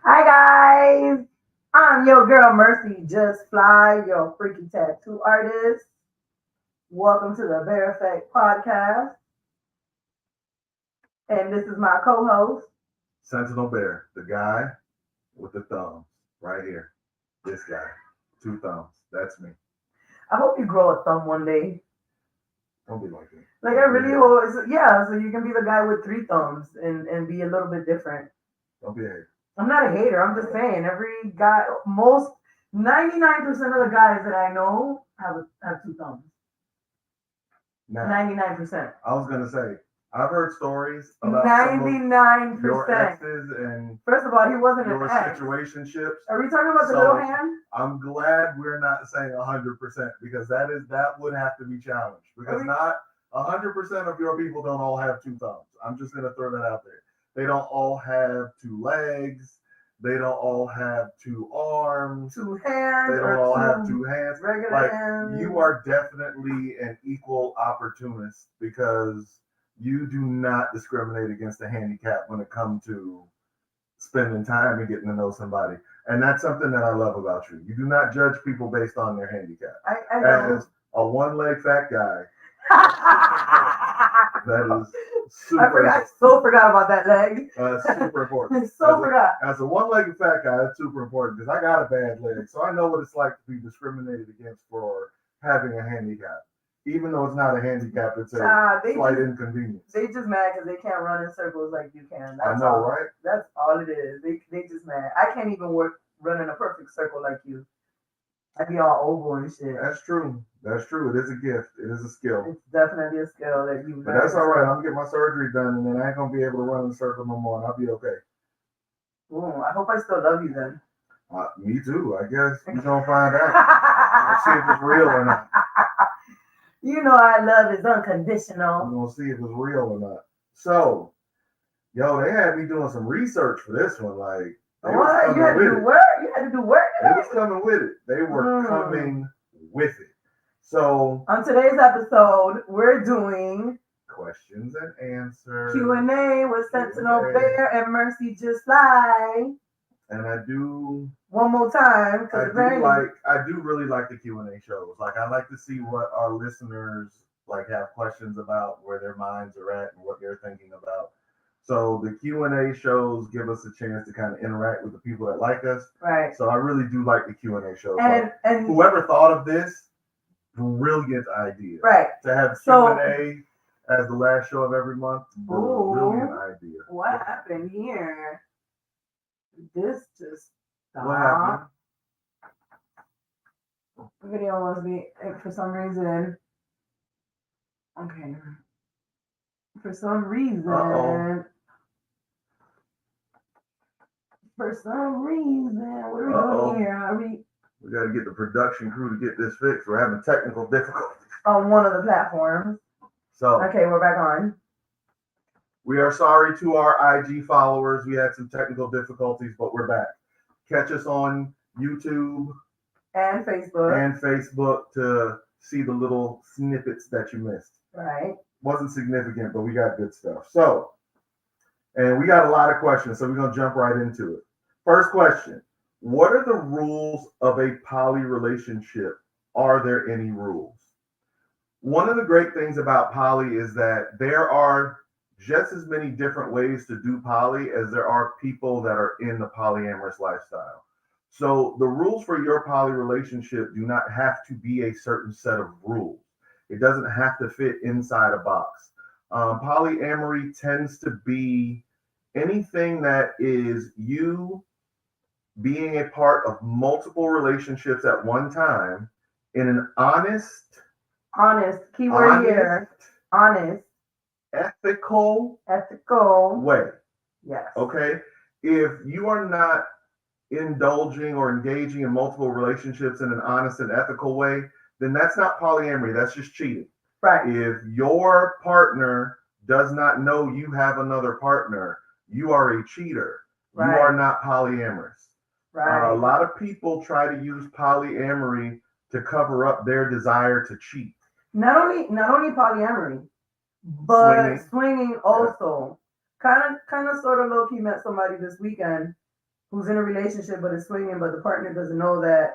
Hi guys, I'm your girl Mercy JustFly, your freaky tattoo artist. Welcome to the Bear Effect podcast, and this is my co-host. Sentinel Bear, the guy with the thumbs, right here. This guy, two thumbs. That's me. I hope you grow a thumb one day. Don't be like me. Like I really hope, yeah, so you can be the guy with three thumbs and be a little bit different. Don't be a hater. I'm not a hater. I'm just saying every guy, most 99% of the guys that I know have two thumbs. Now, 99%. I was gonna say, I've heard stories about some of 99%. your exes and First of all, he wasn't your an ex. situationships. Are we talking about the So- little hand? I'm glad we're not saying 100% because that would have to be challenged because Okay. not 100% of your people don't all have two thumbs. I'm just gonna throw that out there. They don't all have two legs. They don't all have two arms. Two hands. They don't or all have two hands. regular Like hands. you are definitely an equal opportunist because you do not discriminate against the handicap when it comes to spending time and getting to know somebody. And that's something that I love about you. You do not judge people based on their handicap. I know. As a one-leg fat guy, that is I super, forgot about that leg. super important. Forgot. As a one-legged fat guy, that's super important because I got a bad leg, so I know what it's like to be discriminated against for having a handicap. Even though it's not a handicap, it's a slight inconvenience. They just mad because they can't run in circles like you can. I know, right? That's all it is. They just mad. I can't even run in a perfect circle like you. I'd be all oval and shit. That's true. That's true. It is a gift. It is a skill. It's definitely a skill that you. But that's all right. I'm gonna get my surgery done, and then I ain't gonna be able to run in a circle no more, and I'll be okay. Ooh, I hope I still love you then. Me too. I guess you're gonna find out. We'll see if it's real or not. You know our love is unconditional. I'm gonna see if it's real or not. So, yo, they had me doing some research for this one. Like, what? You had to do work? You had to do work? They was coming with it. They were coming with it. So, on today's episode, we're doing questions and answers. Q&A with Sentinel Bear and Mercy JustFly. And I do one more time I do really like the Q&A shows. Like I like to see what our listeners like have questions about, where their minds are at, and what they're thinking about. So the Q&A shows give us a chance to kind of interact with the people that like us. Right. So I really do like the Q&A shows. And whoever thought of this, brilliant idea. Right. To have Q&A as the last show of every month, brilliant idea. What happened here? This just stopped. What happened? The video must be, for some reason. Okay. For some reason. Uh-oh. For some reason. What are we doing here? We got to get the production crew to get this fixed. We're having technical difficulties. On one of the platforms. So. Okay, we're back on. We are sorry to our IG followers. We had some technical difficulties, but we're back. Catch us on YouTube and Facebook to see the little snippets that you missed. Right. Wasn't significant, but we got good stuff. So, and we got a lot of questions, so we're going to jump right into it. First question. What are the rules of a poly relationship? Are there any rules? One of the great things about poly is that there are just as many different ways to do poly as there are people that are in the polyamorous lifestyle. So the rules for your poly relationship do not have to be a certain set of rules. It doesn't have to fit inside a box. Polyamory tends to be anything that is you being a part of multiple relationships at one time in an honest keyword here, honest, ethical way. Yes. Okay. If you are not indulging or engaging in multiple relationships in an honest and ethical way, then that's not polyamory. That's just cheating. Right. If your partner does not know you have another partner, you are a cheater. Right. You are not polyamorous. Right. A lot of people try to use polyamory to cover up their desire to cheat. Not only polyamory, but swinging also. Kind of sort of low key met somebody this weekend who's in a relationship but is swinging, but the partner doesn't know that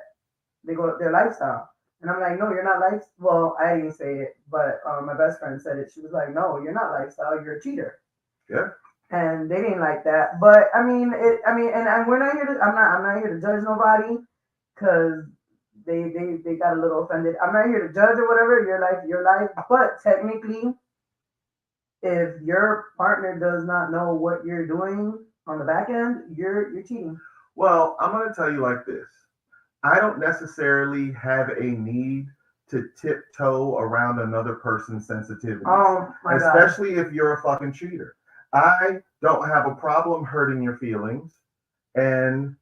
they go their lifestyle. And I'm like, no, you're not life. Well, I didn't say it, but my best friend said it. She was like, no, you're not lifestyle. You're a cheater. Yeah. And they didn't like that. But I mean, and we're not here to. I'm not here to judge nobody because they got a little offended. I'm not here to judge or whatever. Your life, your life. But technically, if your partner does not know what you're doing on the back end, you're cheating. Well, I'm going to tell you like this. I don't necessarily have a need to tiptoe around another person's sensitivities. Oh my God. Especially if you're a fucking cheater. I don't have a problem hurting your feelings, and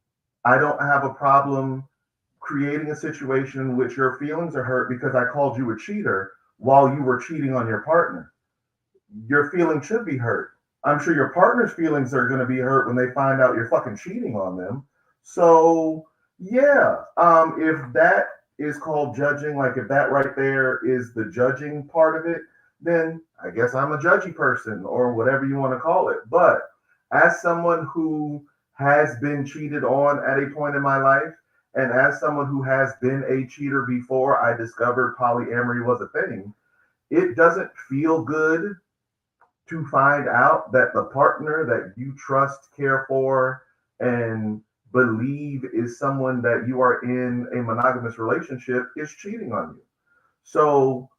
I don't have a problem creating a situation in which your feelings are hurt because I called you a cheater while you were cheating on your partner. Your feelings should be hurt. I'm sure your partner's feelings are going to be hurt when they find out you're fucking cheating on them. So yeah, if that is called judging, like if that right there is the judging part of it, then I guess I'm a judgy person or whatever you want to call it. But as someone who has been cheated on at a point in my life, and as someone who has been a cheater before I discovered polyamory was a thing, it doesn't feel good to find out that the partner that you trust, care for, and believe is someone that you are in a monogamous relationship is cheating on you. So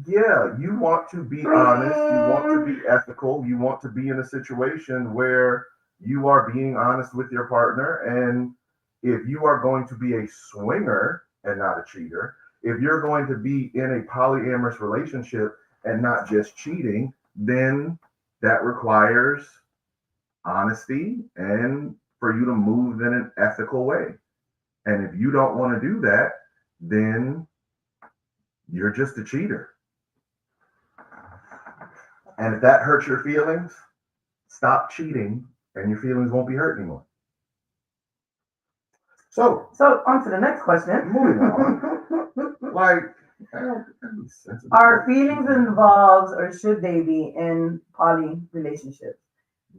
yeah, you want to be honest, you want to be ethical, you want to be in a situation where you are being honest with your partner. And if you are going to be a swinger and not a cheater, if you're going to be in a polyamorous relationship and not just cheating, then that requires honesty and for you to move in an ethical way. And if you don't want to do that, then you're just a cheater. And if that hurts your feelings, stop cheating and your feelings won't be hurt anymore. So on to the next question. Moving on. Like, are feelings involved or should they be in poly relationships?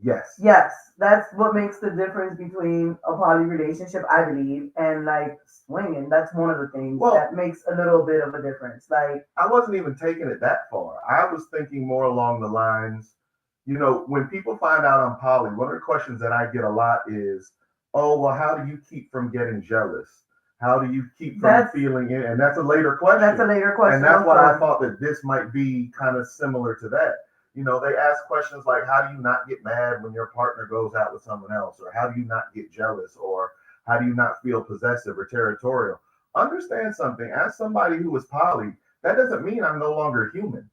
Yes. Yes, that's what makes the difference between a poly relationship, I believe, and like swinging. That's one of the things that makes a little bit of a difference. Like, I wasn't even taking it that far. I was thinking more along the lines, you know, when people find out I'm poly, one of the questions that I get a lot is, oh, well, how do you keep from getting jealous? How do you keep from feeling it? And that's a later question. That's a later question. And that's what I thought that this might be kind of similar to that. You know, they ask questions like, how do you not get mad when your partner goes out with someone else? Or how do you not get jealous? Or how do you not feel possessive or territorial? Understand something. As somebody who is poly, that doesn't mean I'm no longer human.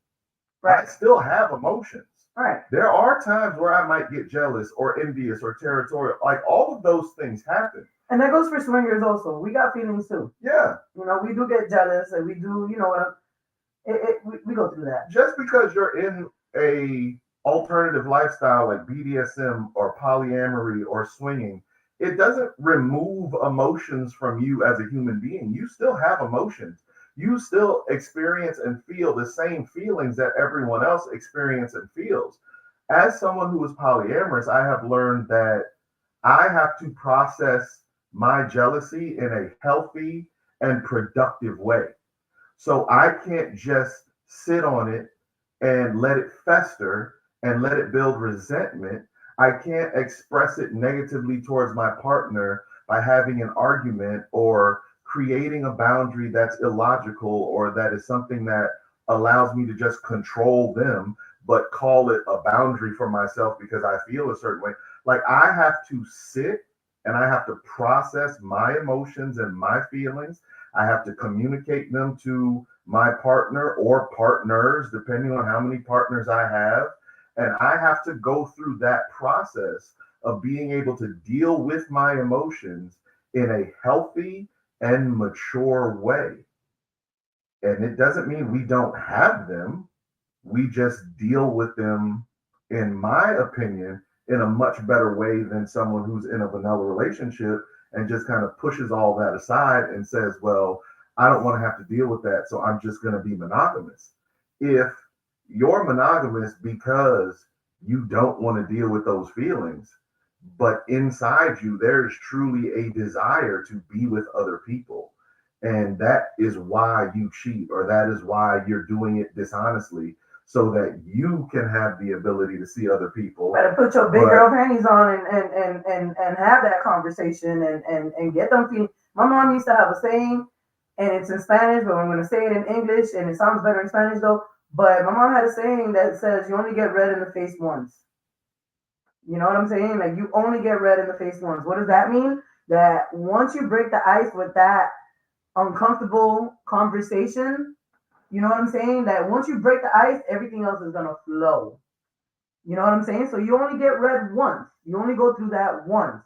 Right. I still have emotions. Right. There are times where I might get jealous or envious or territorial. Like, all of those things happen. And that goes for swingers also. We got feelings too. Yeah. You know, we do get jealous and we do, you know, we go through that. Just because you're in a alternative lifestyle like BDSM or polyamory or swinging, it doesn't remove emotions from you as a human being. You still have emotions. You still experience and feel the same feelings that everyone else experiences and feels. As someone who is polyamorous, I have learned that I have to process my jealousy in a healthy and productive way. So I can't just sit on it and let it fester and let it build resentment. I can't express it negatively towards my partner by having an argument or creating a boundary that's illogical or that is something that allows me to just control them, but call it a boundary for myself because I feel a certain way. Like, I have to sit and I have to process my emotions and my feelings. I have to communicate them to my partner or partners, depending on how many partners I have. And I have to go through that process of being able to deal with my emotions in a healthy and mature way. And it doesn't mean we don't have them. We just deal with them, in my opinion, in a much better way than someone who's in a vanilla relationship and just kind of pushes all that aside and says, well, I don't want to have to deal with that, so I'm just going to be monogamous. If you're monogamous because you don't want to deal with those feelings, but inside you, there is truly a desire to be with other people. And that is why you cheat, or that is why you're doing it dishonestly, so that you can have the ability to see other people. Better put your big girl panties on and have that conversation and get them feeling. My mom used to have a saying, and it's in Spanish, but I'm going to say it in English, and it sounds better in Spanish though. But my mom had a saying that says, you only get red in the face once. You know what I'm saying? Like, you only get red in the face once. What does that mean? That once you break the ice with that uncomfortable conversation, you know what I'm saying? That once you break the ice, everything else is going to flow. You know what I'm saying? So you only get red once. You only go through that once.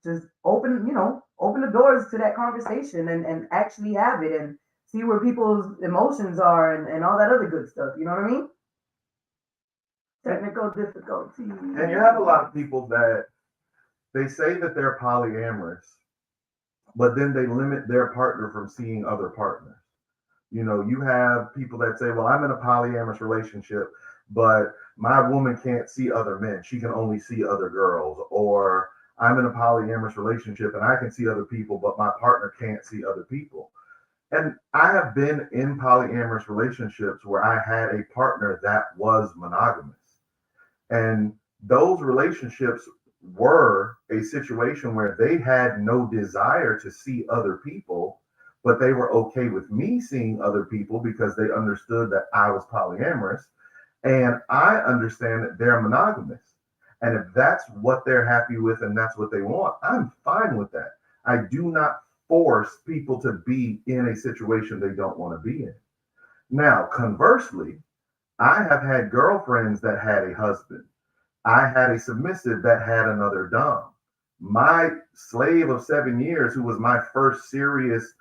Just open the doors to that conversation and actually have it and see where people's emotions are and all that other good stuff. You know what I mean? Technical difficulty. And you have a lot of people that they say that they're polyamorous, but then they limit their partner from seeing other partners. You know, you have people that say, well, I'm in a polyamorous relationship, but my woman can't see other men. She can only see other girls. Or I'm in a polyamorous relationship and I can see other people, but my partner can't see other people. And I have been in polyamorous relationships where I had a partner that was monogamous. And those relationships were a situation where they had no desire to see other people, but they were okay with me seeing other people because they understood that I was polyamorous. And I understand that they're monogamous. And if that's what they're happy with and that's what they want, I'm fine with that. I do not force people to be in a situation they don't want to be in. Now, conversely, I have had girlfriends that had a husband. I had a submissive that had another dom. My slave of 7 years, who was my first serious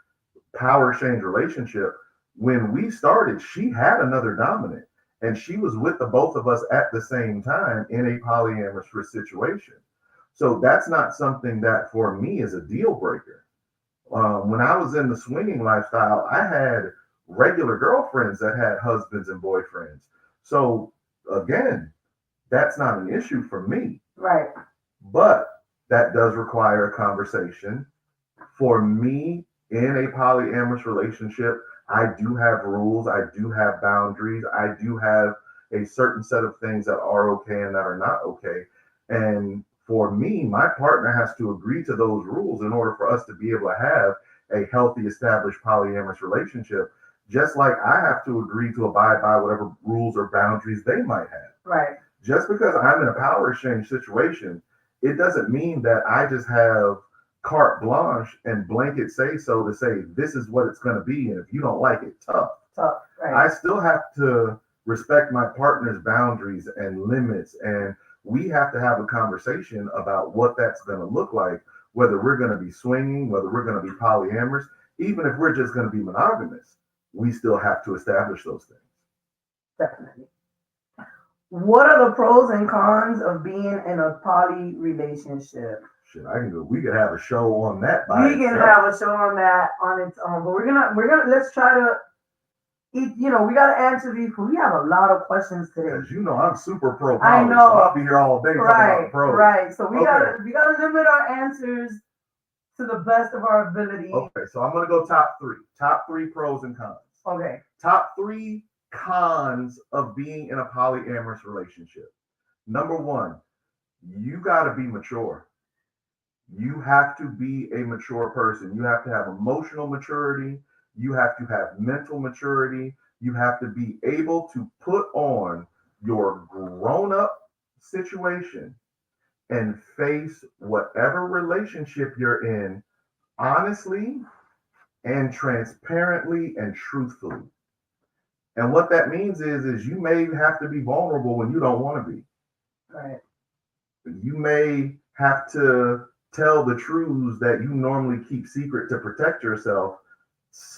power exchange relationship, when we started, she had another dominant. And she was with the both of us at the same time in a polyamorous situation. So that's not something that for me is a deal breaker. When I was in the swinging lifestyle, I had regular girlfriends that had husbands and boyfriends. So again, that's not an issue for me. Right. But that does require a conversation. For me, in a polyamorous relationship, I do have rules. I do have boundaries. I do have a certain set of things that are okay and that are not okay. And for me, my partner has to agree to those rules in order for us to be able to have a healthy, established polyamorous relationship, just like I have to agree to abide by whatever rules or boundaries they might have. Right. Just because I'm in a power exchange situation, it doesn't mean that I just have carte blanche and blanket say so to say this is what it's going to be, and if you don't like it, tough. Right. I still have to respect my partner's boundaries and limits, and we have to have a conversation about what that's going to look like, whether we're going to be swinging, whether we're going to be polyamorous, even if we're just going to be monogamous. We still have to establish those things. Definitely. What are the pros and cons of being in a poly relationship? Shit, we could have a show on that. We can have a show on that on its own, but we're gonna let's try to eat. You know, we gotta answer these. We have a lot of questions today. Because I'm super pro. I know. So I'll be here all day talking about pros. Right. So we gotta limit our answers to the best of our ability. Okay. So I'm gonna go top three. Top three pros and cons. Okay. Top three cons of being in a polyamorous relationship. Number one, you got to be mature. You have to be a mature person. You have to have emotional maturity. You have to have mental maturity. You have to be able to put on your grown-up situation and face whatever relationship you're in honestly and transparently and truthfully. And what that means is you may have to be vulnerable when you don't want to be. Right. You may have to tell the truths that you normally keep secret to protect yourself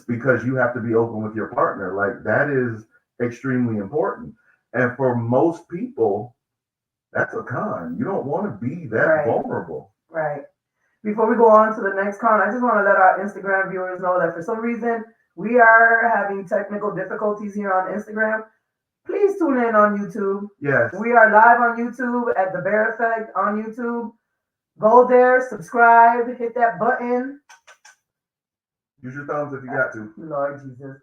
because you have to be open with your partner. Like, that is extremely important. And for most people, that's a con. You don't want to be that vulnerable. Right. Before we go on to the next con, I just want to let our Instagram viewers know that for some reason, we are having technical difficulties here on Instagram. Please tune in on YouTube. Yes. We are live on YouTube at The Bear Effect on YouTube. Go there, subscribe, hit that button. Use your thumbs if you got to. Lord Jesus.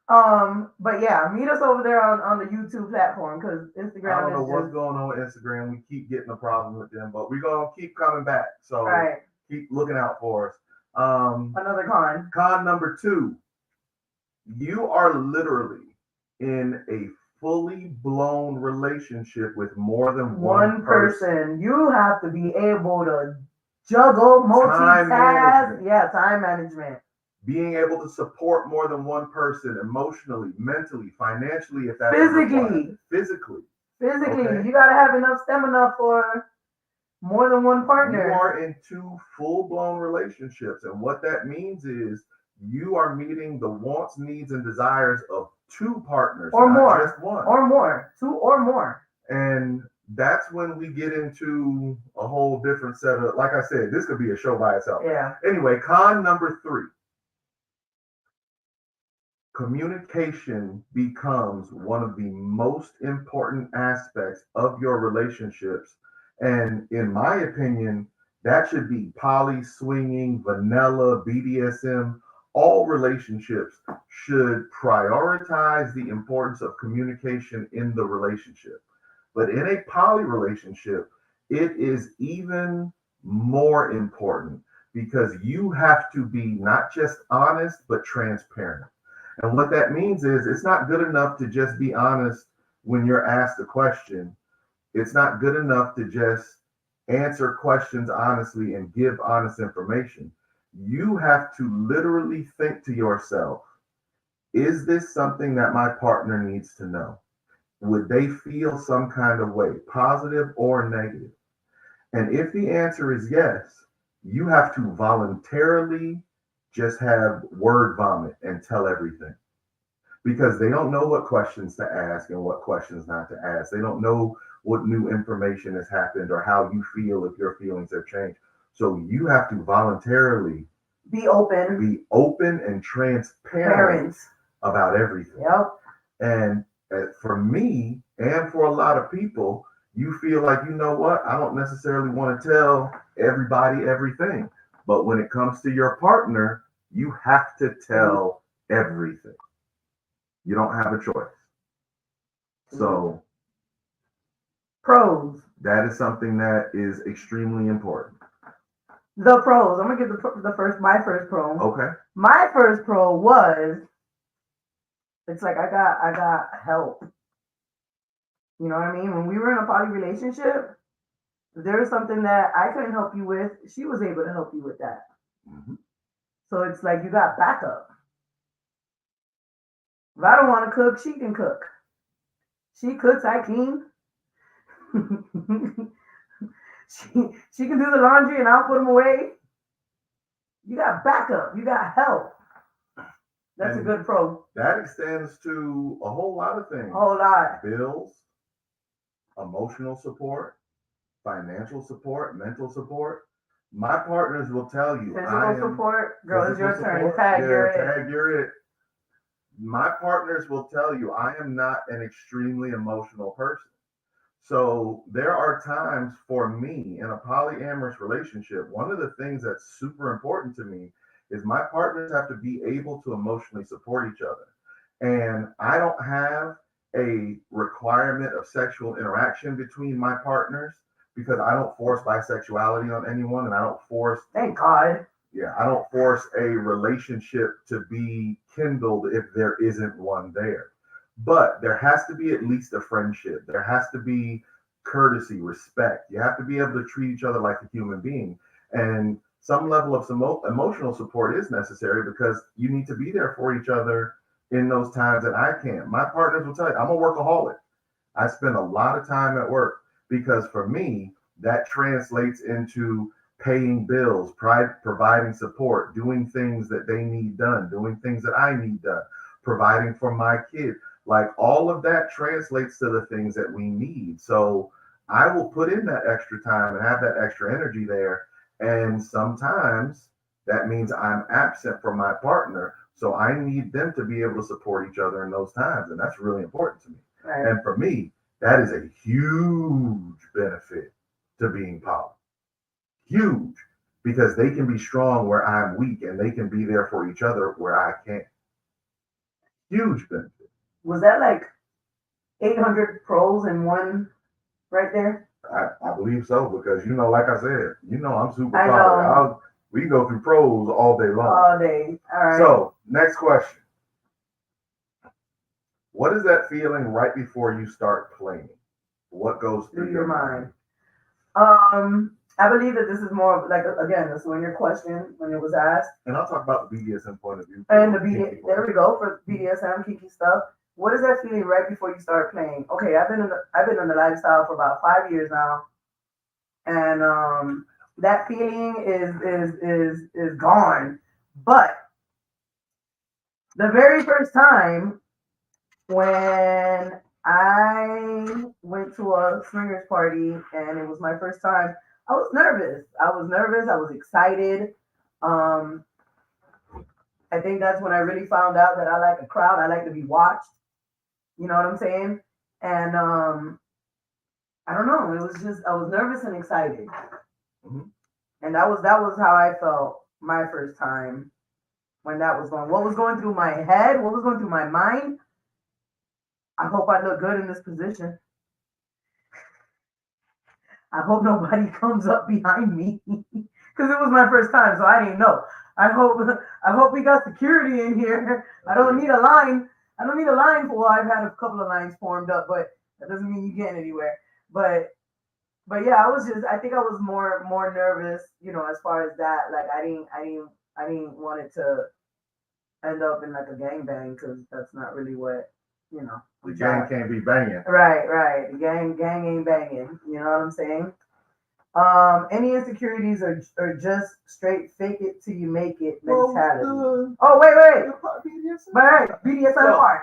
But yeah, meet us over there on the YouTube platform because Instagram I don't know is what's just going on with Instagram. We keep getting a problem with them, but we're gonna keep coming back. So right. keep looking out for us. Another con. Con number 2. You are literally in a fully blown relationship with more than one person. You have to be able to juggle, multitask. Yeah, time management. Being able to support more than one person emotionally, mentally, financially, if that's physically. Okay. You gotta have enough stamina for more than one partner. You are in 2 full-blown relationships, and what that means is you are meeting the wants, needs, and desires of 2 partners, or not more, just one, or more, 2 or more. And that's when we get into a whole different set of, like I said, this could be a show by itself. Yeah. Anyway, con number 3. Communication becomes one of the most important aspects of your relationships. And in my opinion, that should be poly, swinging, vanilla, BDSM. All relationships should prioritize the importance of communication in the relationship. But in a poly relationship, it is even more important because you have to be not just honest, but transparent. And what that means is it's not good enough to just be honest when you're asked a question. It's not good enough to just answer questions honestly and give honest information. You have to literally think to yourself, is this something that my partner needs to know? Would they feel some kind of way, positive or negative? And if the answer is yes, you have to voluntarily just have word vomit and tell everything, because they don't know what questions to ask and what questions not to ask. They don't know what new information has happened or how you feel if your feelings have changed. So you have to voluntarily be open and transparent about everything. Yep. And for me and for a lot of people, you feel like, you know what, I don't necessarily want to tell everybody everything. But when it comes to your partner, you have to tell everything. You don't have a choice. So, pros. That is something that is extremely important. The pros. I'm gonna give my first pro. Okay. My first pro was, it's like I got help. You know what I mean? When we were in a poly relationship, if there was something that I couldn't help you with, she was able to help you with that. Mm-hmm. So it's like you got backup. If I don't want to cook, she can cook. She cooks, I clean. she can do the laundry and I'll put them away. You got backup. You got help. That's a good pro. That extends to a whole lot of things. A whole lot. Bills, emotional support, financial support, mental support. My partners will tell you. Physical support. Girl, it's your turn. Tag, you're it. My partners will tell you I am not an extremely emotional person. So there are times for me in a polyamorous relationship, one of the things that's super important to me is my partners have to be able to emotionally support each other. And I don't have a requirement of sexual interaction between my partners because I don't force bisexuality on anyone, and I don't force, thank God. Yeah, I don't force a relationship to be kindled if there isn't one there. But there has to be at least a friendship. There has to be courtesy, respect. You have to be able to treat each other like a human being. And some level of emotional support is necessary because you need to be there for each other in those times that I can't. My partners will tell you, I'm a workaholic. I spend a lot of time at work because for me, that translates into paying bills, providing support, doing things that they need done, doing things that I need done, providing for my kids. Like all of that translates to the things that we need. So I will put in that extra time and have that extra energy there. And sometimes that means I'm absent from my partner. So I need them to be able to support each other in those times. And that's really important to me. Right. And for me, that is a huge benefit to being poly. Huge. Because they can be strong where I'm weak and they can be there for each other where I can't. Huge benefit. Was that like 800 pros in one right there? I believe so because like I said, I'm super I powered. know. We can go through pros all day long. All day. All right. So next question. What is that feeling right before you start playing? What goes through your mind? I believe that this is more of like, again, this when your question when it was asked. And I'll talk about the BDSM point of view. And the there we go for BDSM kinky stuff. What is that feeling right before you start playing? Okay, I've been in the lifestyle for about 5 years now, and that feeling is gone. But the very first time when I went to a swingers party and it was my first time, I was nervous. I was excited. Um, I think that's when I really found out that I like a crowd. I like to be watched. You know what I'm saying? And I don't know. It was just I was nervous and excited, and that was how I felt my first time when that was going. What was going through my head? What was going through my mind? I hope I look good in this position. I hope nobody comes up behind me because it was my first time, so I didn't know. I hope we got security in here. I don't need a line. I don't need a line for. Well, I've had a couple of lines formed up, but that doesn't mean you getting anywhere. But yeah, I think I was more nervous, as far as that. Like I didn't want it to end up in like a gangbang because that's not really what the gang can't be banging. Right. The gang ain't banging. You know what I'm saying? Any insecurities are just straight fake it till you make it mentality. Wait. BDSM part.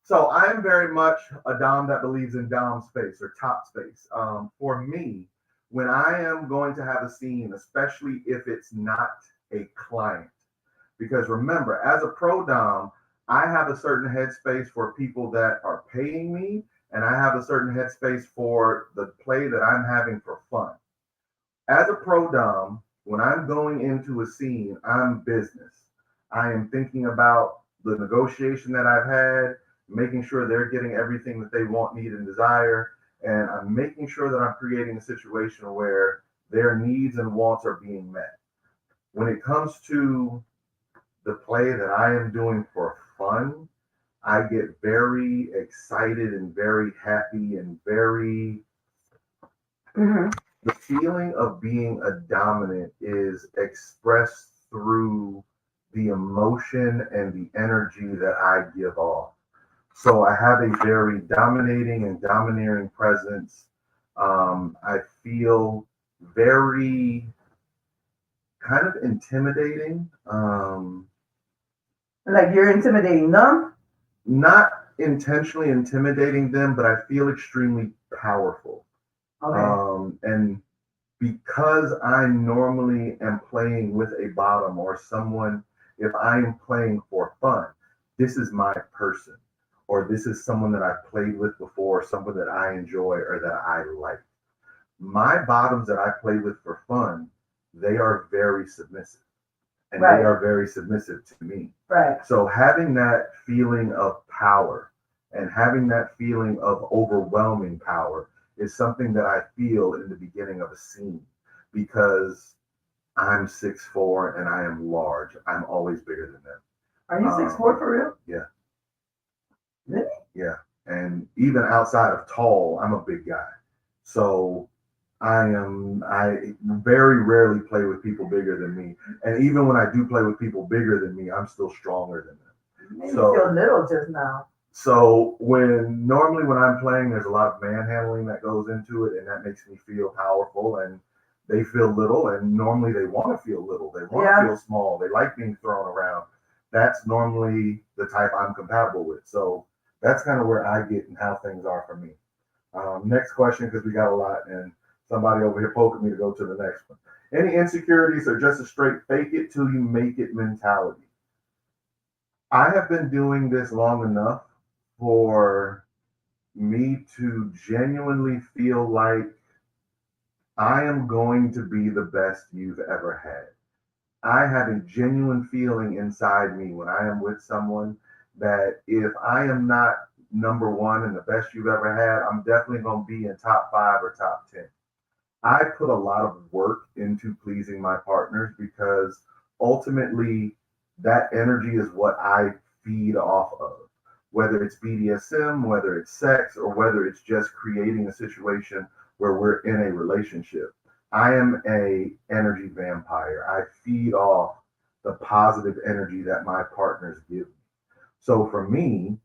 So I'm very much a dom that believes in dom space or top space. For me, when I am going to have a scene, especially if it's not a client, because remember, as a pro dom, I have a certain headspace for people that are paying me, and I have a certain headspace for the play that I'm having for fun. As a pro dom, when I'm going into a scene, I'm business. I am thinking about the negotiation that I've had, making sure they're getting everything that they want, need, and desire, and I'm making sure that I'm creating a situation where their needs and wants are being met. When it comes to the play that I am doing for fun, I get very excited and very happy and very. The feeling of being a dominant is expressed through the emotion and the energy that I give off. So I have a very dominating and domineering presence. I feel very kind of intimidating. Like you're intimidating them? Not intentionally intimidating them, but I feel extremely powerful. Okay. And because I normally am playing with a bottom or someone, if I am playing for fun, this is my person, or this is someone that I've played with before, someone that I enjoy or that I like. My bottoms that I play with for fun, they are very submissive. And they are very submissive to me. Right. So having that feeling of power and having that feeling of overwhelming power is something that I feel in the beginning of a scene because I'm 6'4" and I am large. I'm always bigger than them. Are you 6'4" for real? Yeah. Really? Yeah. And even outside of tall, I'm a big guy. So I very rarely play with people bigger than me. And even when I do play with people bigger than me, I'm still stronger than them. Made me feel little just now. So normally when I'm playing, there's a lot of manhandling that goes into it, and that makes me feel powerful, and they feel little, and normally they want to feel little. They want to feel small. They like being thrown around. That's normally the type I'm compatible with. So that's kind of where I get and how things are for me. Next question, because we got a lot, and somebody over here poking me to go to the next one. Any insecurities or just a straight fake it till you make it mentality? I have been doing this long enough for me to genuinely feel like I am going to be the best you've ever had. I have a genuine feeling inside me when I am with someone that if I am not number one and the best you've ever had, I'm definitely going to be in top five or top 10. I put a lot of work into pleasing my partners because ultimately that energy is what I feed off of. Whether it's BDSM, whether it's sex, or whether it's just creating a situation where we're in a relationship. I am a energy vampire. I feed off the positive energy that my partners give me. So for me,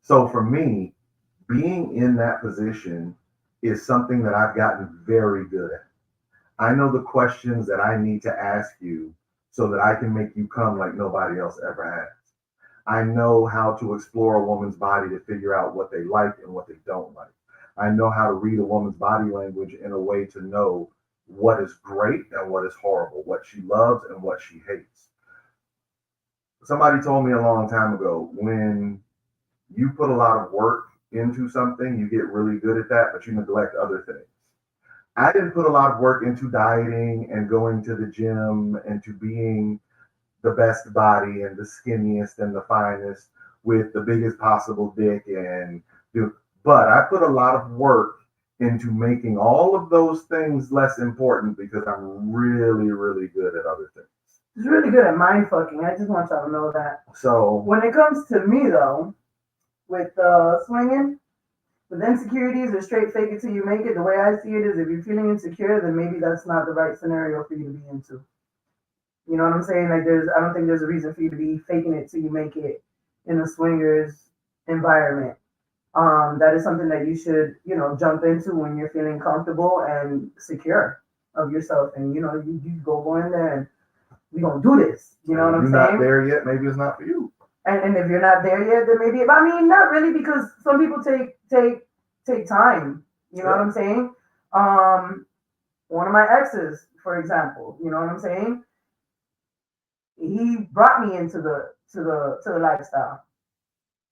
so for me, being in that position is something that I've gotten very good at. I know the questions that I need to ask you so that I can make you come like nobody else ever has. I know how to explore a woman's body to figure out what they like and what they don't like. I know how to read a woman's body language in a way to know what is great and what is horrible, what she loves and what she hates. Somebody told me a long time ago, when you put a lot of work into something, you get really good at that, but you neglect other things. I didn't put a lot of work into dieting and going to the gym and to being the best body and the skinniest and the finest with the biggest possible dick and do, but I put a lot of work into making all of those things less important because I'm really, really good at other things. He's really good at mind fucking. I just want y'all to know that. So when it comes to me though, with swinging, with insecurities or straight fake it till you make it, the way I see it is if you're feeling insecure, then maybe that's not the right scenario for you to be into. You know what I'm saying? Like I don't think there's a reason for you to be faking it till you make it in a swingers environment. That is something that you should, jump into when you're feeling comfortable and secure of yourself. And, you go in there and we're going to do this. You know what I'm saying? If you're not there yet, maybe it's not for you. And if you're not there yet, then maybe, I mean, not really, because some people take time. You know what I'm saying? One of my exes, for example, you know what I'm saying? He brought me into the lifestyle.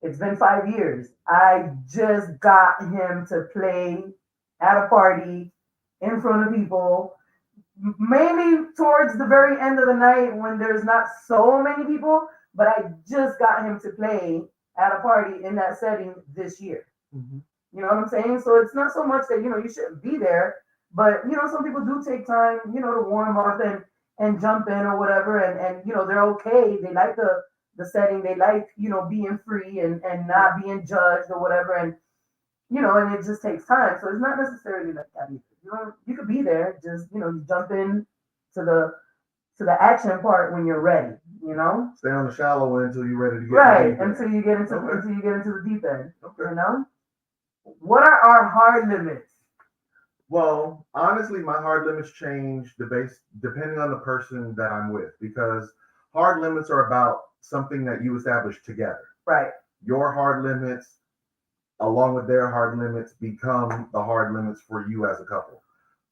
It's been 5 years. I just got him to play at a party in front of people, mainly towards the very end of the night when there's not so many people, but I just got him to play at a party in that setting this year. Mm-hmm. You know what I'm saying? So it's not so much that, you shouldn't be there, but, some people do take time, to warm up and jump in or whatever. And they're okay. They like the setting. They like, being free and not being judged or whatever. And, and it just takes time. So it's not necessarily like that either. You could be there, just, you jump in to the action part when you're ready, Stay on the shallow end until you're ready to get right, until you get into the deep end. Okay. What are our hard limits? Well, honestly, my hard limits change depending on the person that I'm with, because hard limits are about something that you establish together. Right. Your hard limits, along with their hard limits, become the hard limits for you as a couple.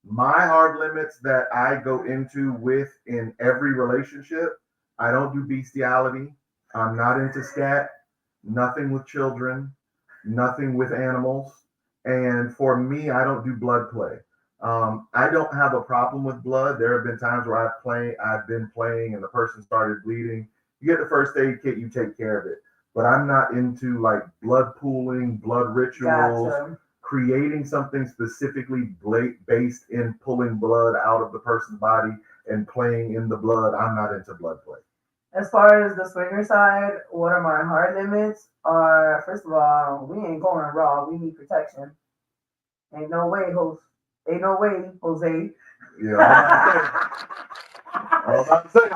My hard limits that I go into with in every relationship, I don't do bestiality. I'm not into scat, nothing with children, nothing with animals. And for me, I don't do blood play. I don't have a problem with blood. There have been times where I've been playing and the person started bleeding. You get the first aid kit, you take care of it. But I'm not into like blood pooling, blood rituals, gotcha. Creating something specifically based in pulling blood out of the person's body and playing in the blood. I'm not into blood play. As far as the swinger side, what are my hard limits? First of all, we ain't going raw. We need protection. Ain't no way, Jose. Yeah. I was about to say,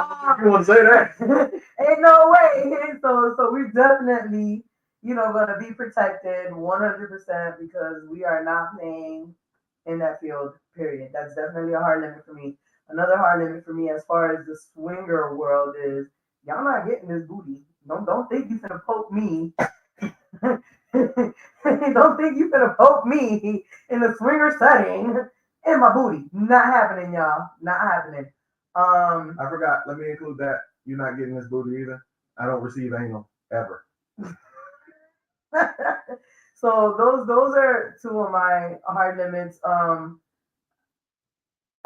you want to say that? Ain't no way. So we definitely, gonna be protected 100% because we are not playing in that field. Period. That's definitely a hard limit for me. Another hard limit for me, as far as the swinger world, is y'all not getting this booty. Don't think you finna poke me. Don't think you finna poke me in the swinger setting in my booty. Not happening, y'all. Not happening. I forgot. Let me include that. You're not getting this booty either. I don't receive anal ever. So those are two of my hard limits. I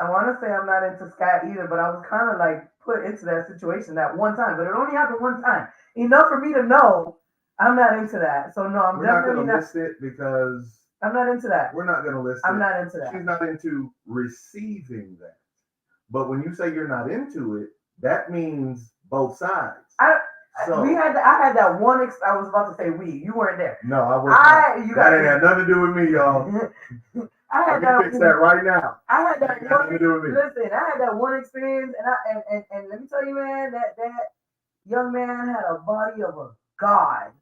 want to say I'm not into scat either, but I was kind of like put into that situation that one time, but it only happened one time. Enough for me to know I'm not into that. So no, I'm We're not definitely going to not. list it because I'm not into that. we're not going to list it. I'm not into that. She's not into receiving that. But when you say you're not into it, that means both sides. I So had that one. I was about to say we. You weren't there. no, I wasn't. That ain't had nothing to do with me, y'all. I had that. Fix that right now. I had that That one. nothing to do with me. Listen, I had that one experience, and let me tell you, man, that young man had a body of a god,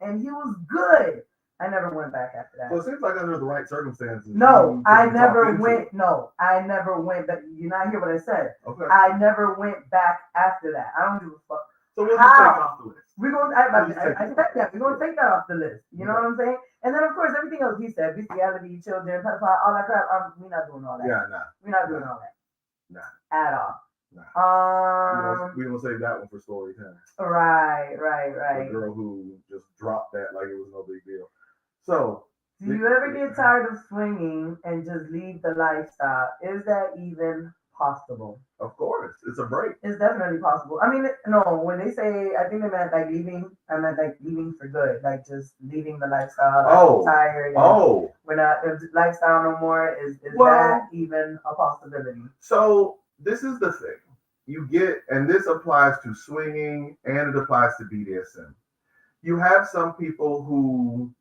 and he was good. I never went back after that. So it seems like under the right circumstances. No, I never went. No, I never went. But you not hear what I said. Okay. I never went back after that. I don't give a fuck. So we'll just take it off the list. We're gonna. I said that. We're gonna take that off the list. You know what I'm saying? And then of course everything else he said, bestiality, children, pedophile, all that crap. We're not doing all that. Yeah, nah. We're not doing all that. Nah. At all. Nah. We don't save that one for story time. Right. The girl who just dropped that like it was no big deal. So, do you ever get tired of swinging and just leave the lifestyle? Is that even possible? Of course, it's a break. It's definitely possible. I mean, no, when they say, I think they meant like leaving, I meant like leaving for good, like just leaving the lifestyle. Like tired. We're not, the lifestyle no more. Is that even a possibility? So, this is the thing. You get, and this applies to swinging and it applies to BDSM. You have some people who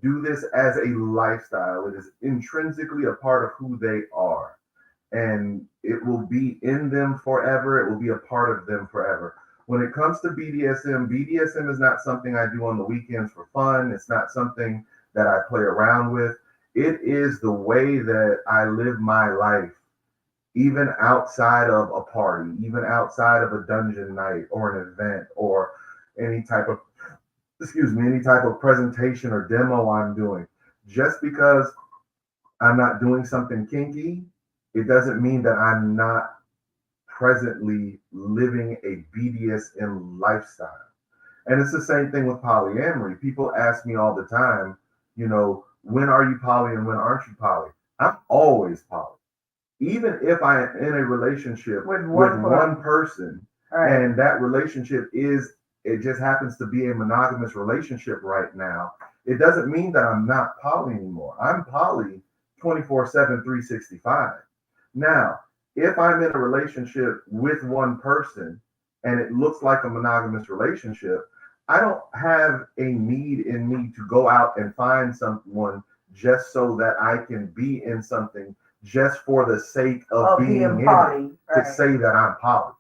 do this as a lifestyle. It is intrinsically a part of who they are. And it will be in them forever. It will be a part of them forever. When it comes to BDSM is not something I do on the weekends for fun. It's not something that I play around with. It is the way that I live my life, even outside of a party, even outside of a dungeon night or an event or any type of presentation or demo I'm doing. Just because I'm not doing something kinky, it doesn't mean that I'm not presently living a BDSM lifestyle. And it's the same thing with polyamory. People ask me all the time, when are you poly and when aren't you poly? I'm always poly. Even if I am in a relationship with one person, right, and that relationship it just happens to be a monogamous relationship right now, it doesn't mean that I'm not poly anymore. I'm poly 24/7, 365. Now, if I'm in a relationship with one person and it looks like a monogamous relationship, I don't have a need in me to go out and find someone just so that I can be in something just for the sake of being in poly, it, right, to say that I'm poly.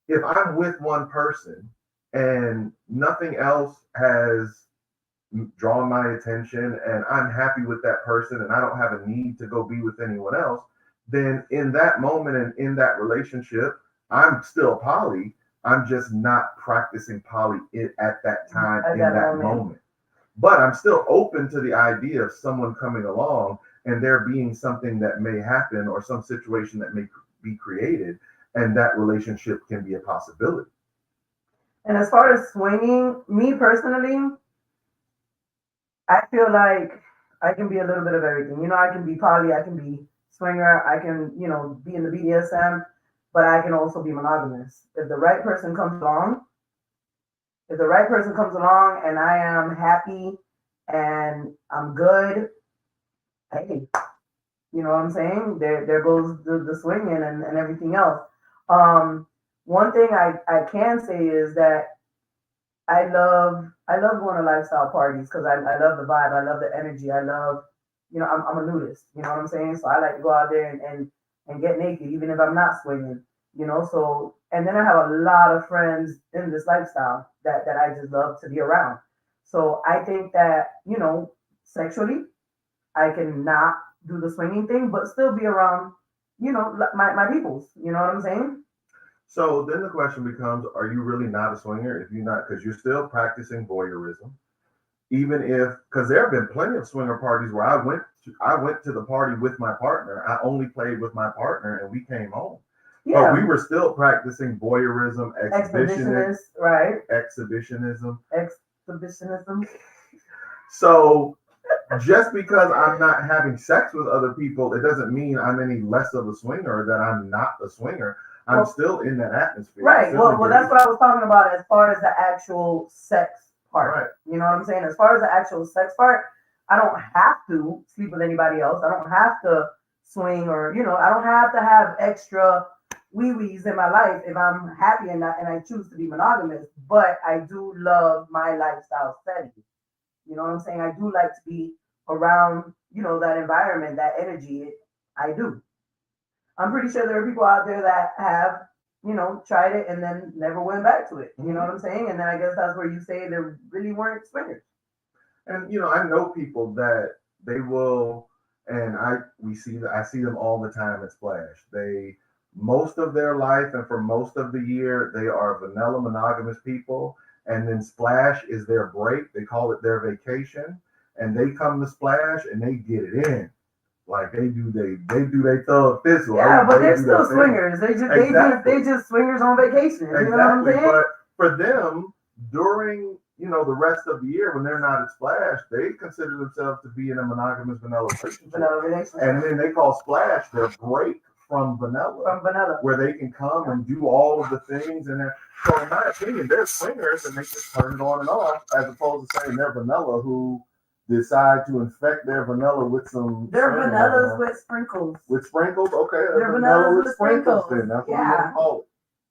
If I'm with one person and nothing else has drawn my attention and I'm happy with that person and I don't have a need to go be with anyone else, then in that moment and in that relationship, I'm still poly. I'm just not practicing poly at that time, in that moment. But I'm still open to the idea of someone coming along and there being something that may happen or some situation that may be created, and that relationship can be a possibility. And as far as swinging, me personally, I feel like I can be a little bit of everything. I can be poly, I can be swinger, I can, be in the BDSM, but I can also be monogamous. If the right person comes along and I am happy and I'm good, hey, you know what I'm saying? There goes the swinging and everything else. One thing I can say is that I love going to lifestyle parties because I love the vibe, I love the energy, I love, I'm a nudist, you know what I'm saying? So I like to go out there and get naked, even if I'm not swinging, so, and then I have a lot of friends in this lifestyle that I just love to be around. So I think that, sexually, I can not do the swinging thing, but still be around, my peoples, you know what I'm saying? So then the question becomes, are you really not a swinger if you're not, because you're still practicing voyeurism? Even if, because there have been plenty of swinger parties where I went to the party with my partner. I only played with my partner and we came home. Yeah. But we were still practicing voyeurism, exhibitionism. Right. Exhibitionism. Exhibitionism. So just because I'm not having sex with other people, it doesn't mean I'm any less of a swinger or that I'm not a swinger. I'm still in that atmosphere. Right. Well, that's what I was talking about as far as the actual sex part. Right. You know what I'm saying? As far as the actual sex part, I don't have to sleep with anybody else. I don't have to swing or, I don't have to have extra wee-wees in my life if I'm happy and I choose to be monogamous. But I do love my lifestyle setting. You know what I'm saying? I do like to be around, that environment, that energy. I do. I'm pretty sure there are people out there that have, tried it and then never went back to it. You know what I'm saying? And then I guess that's where you say there really weren't swingers. And I know people that they will, and I see them all the time at Splash. They most of their life and for most of the year they are vanilla monogamous people, and then Splash is their break. They call it their vacation, and they come to Splash and they get it in. Like they do they thug thistle. Yeah, but they're still swingers. They just swingers on vacation. Exactly. You know what I'm saying? But for them, during the rest of the year when they're not at Splash, they consider themselves to be in a monogamous vanilla relationship. And then they call Splash their break from vanilla. Where they can come and do all of the things. And so in my opinion, they're swingers and they just turn it on and off, as opposed to saying they're vanilla who decide to infect their vanilla with some. They're vanillas with sprinkles. With sprinkles? Okay. They're vanilla with sprinkles. Then. That's what we're going to call it.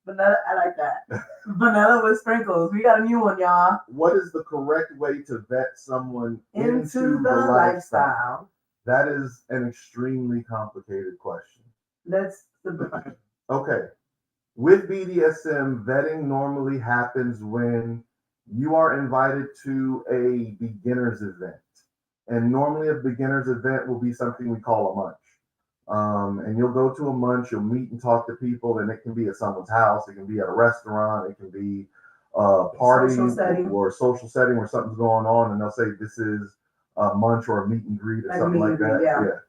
Vanilla, I like that. Vanilla with sprinkles. We got a new one, y'all. What is the correct way to vet someone into the lifestyle? That is an extremely complicated question. Okay. With BDSM, vetting normally happens when you are invited to a beginner's event. And normally a beginner's event will be something we call a munch. And you'll go to a munch, you'll meet and talk to people, and it can be at someone's house, it can be at a restaurant, it can be a party or a social setting where something's going on, and they'll say this is a munch or a meet and greet or something like that. Yeah.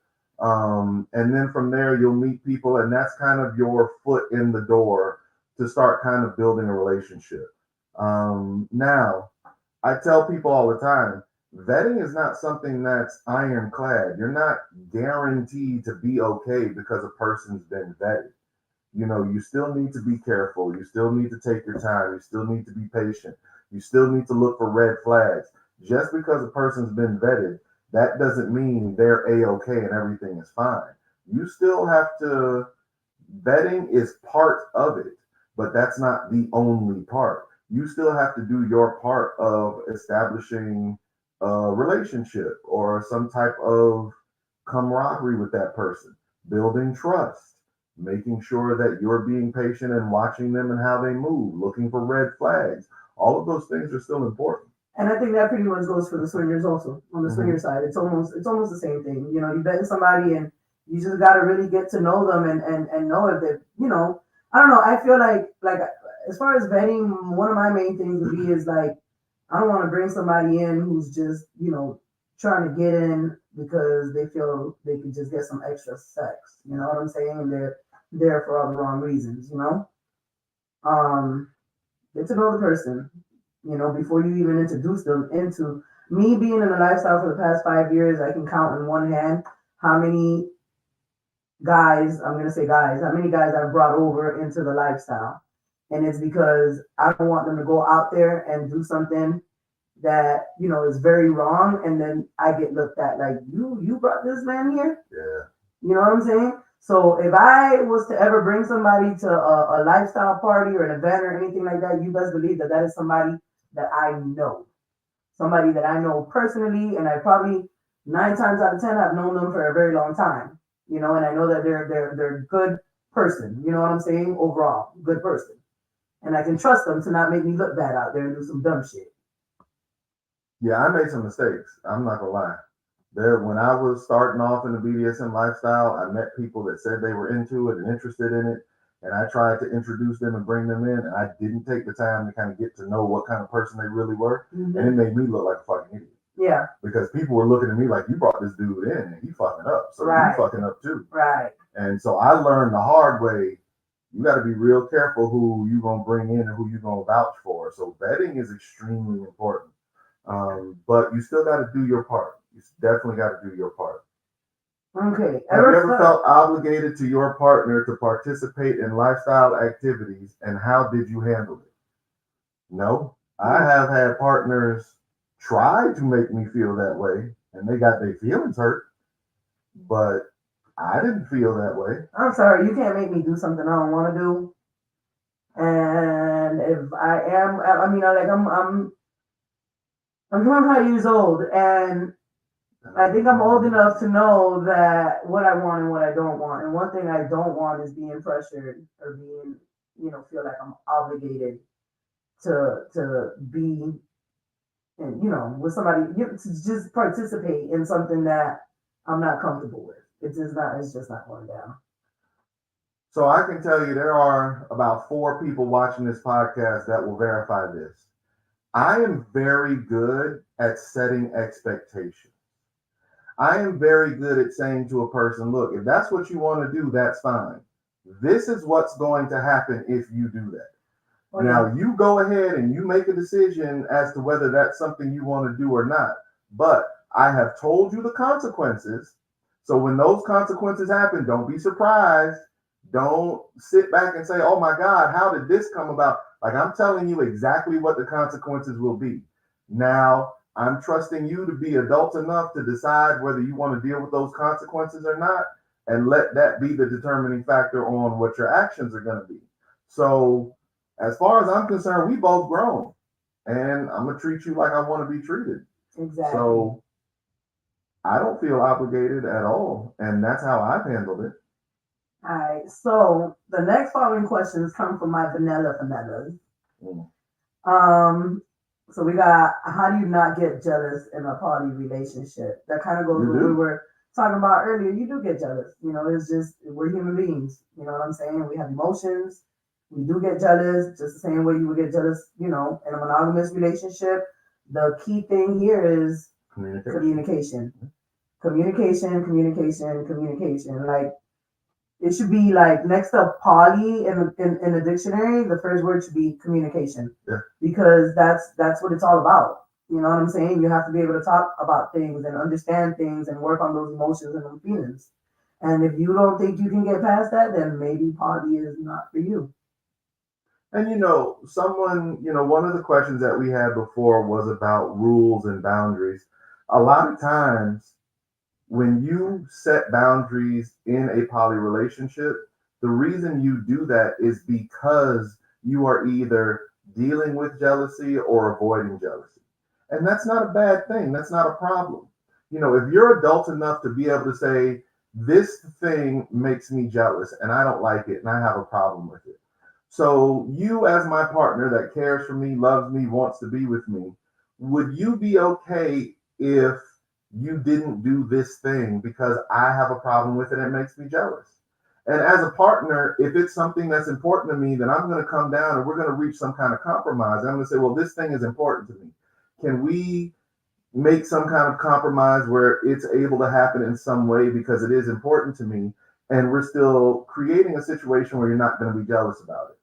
And then from there, you'll meet people, and that's kind of your foot in the door to start kind of building a relationship. Now, I tell people all the time, vetting is not something that's ironclad. You're not guaranteed to be okay because a person's been vetted. You still need to be careful. You still need to take your time. You still need to be patient. You still need to look for red flags. Just because a person's been vetted, that doesn't mean they're A-okay and everything is fine. You still have to, vetting is part of it, but that's not the only part. You still have to do your part of establishing a relationship or some type of camaraderie with that person, building trust, making sure that you're being patient and watching them and how they move, looking for red flags. All of those things are still important. And I think that pretty much goes for the swingers also. On the swinger side, it's almost the same thing. You bet somebody and you just got to really get to know them and know if they, I don't know. I feel like as far as vetting, one of my main things would be is like, I don't want to bring somebody in who's just, trying to get in because they feel they can just get some extra sex. You know what I'm saying? And they're there for all the wrong reasons, Get to know the person, before you even introduce them into me being in a lifestyle for the past 5 years. I can count in one hand how many guys, how many guys I've brought over into the lifestyle. And it's because I don't want them to go out there and do something that, is very wrong. And then I get looked at like, you brought this man here? Yeah. You know what I'm saying? So if I was to ever bring somebody to a lifestyle party or an event or anything like that, you best believe that is somebody that I know. Somebody that I know personally, and I probably 9 times out of 10 I've known them for a very long time. And I know that they're a good person. You know what I'm saying? Overall, good person. And I can trust them to not make me look bad out there and do some dumb shit. Yeah, I made some mistakes. I'm not gonna lie. When I was starting off in the BDSM lifestyle, I met people that said they were into it and interested in it, and I tried to introduce them and bring them in, and I didn't take the time to kind of get to know what kind of person they really were, and it made me look like a fucking idiot. Yeah. Because people were looking at me like, you brought this dude in, and he fucking up, so you fucking up too. Right. And so I learned the hard way. You got to be real careful who you gonna bring in and who you gonna vouch for. So vetting is extremely important. But you still got to do your part. You definitely got to do your part. Okay. Have you ever felt obligated to your partner to participate in lifestyle activities, and how did you handle it? No. I have had partners try to make me feel that way, and they got their feelings hurt, but I didn't feel that way. I'm sorry, you can't make me do something I don't want to do. And if I am, I mean, like I'm 25 years old, and I think I'm old enough to know that what I want and what I don't want. And one thing I don't want is being pressured or being, feel like I'm obligated to be, with somebody, to just participate in something that I'm not comfortable with. It's just not going down. So I can tell you there are about 4 people watching this podcast that will verify this. I am very good at setting expectations. I am very good at saying to a person, look, if that's what you want to do, that's fine. This is what's going to happen if you do that. Oh, yeah. Now, you go ahead and you make a decision as to whether that's something you want to do or not. But I have told you the consequences. So when those consequences happen, don't be surprised. Don't sit back and say, oh my God, how did this come about? Like, I'm telling you exactly what the consequences will be. Now, I'm trusting you to be adult enough to decide whether you want to deal with those consequences or not, and let that be the determining factor on what your actions are going to be. So as far as I'm concerned, we both grown, and I'm going to treat you like I want to be treated. Exactly. So I don't feel obligated at all, and that's how I've handled it. All right. So the next following questions come from my vanillas. So we got, how do you not get jealous in a poly relationship? That kind of goes with what we were talking about earlier. You do get jealous. It's just, we're human beings. You know what I'm saying? We have emotions. We do get jealous, just the same way you would get jealous, in a monogamous relationship. The key thing here is communication. Communication. Like, it should be like next to poly in the dictionary, the first word should be communication. Yeah. Because that's what it's all about. You know what I'm saying? You have to be able to talk about things and understand things and work on those emotions and those feelings. And if you don't think you can get past that, then maybe poly is not for you. And one of the questions that we had before was about rules and boundaries. A lot of times, when you set boundaries in a poly relationship, the reason you do that is because you are either dealing with jealousy or avoiding jealousy. And that's not a bad thing. That's not a problem. If you're adult enough to be able to say, this thing makes me jealous and I don't like it and I have a problem with it. So you, as my partner that cares for me, loves me, wants to be with me, would you be okay if you didn't do this thing because I have a problem with it and it makes me jealous? And as a partner, if it's something that's important to me, then I'm going to come down and we're going to reach some kind of compromise. I'm going to say, well, this thing is important to me. Can we make some kind of compromise where it's able to happen in some way because it is important to me, and we're still creating a situation where you're not going to be jealous about it?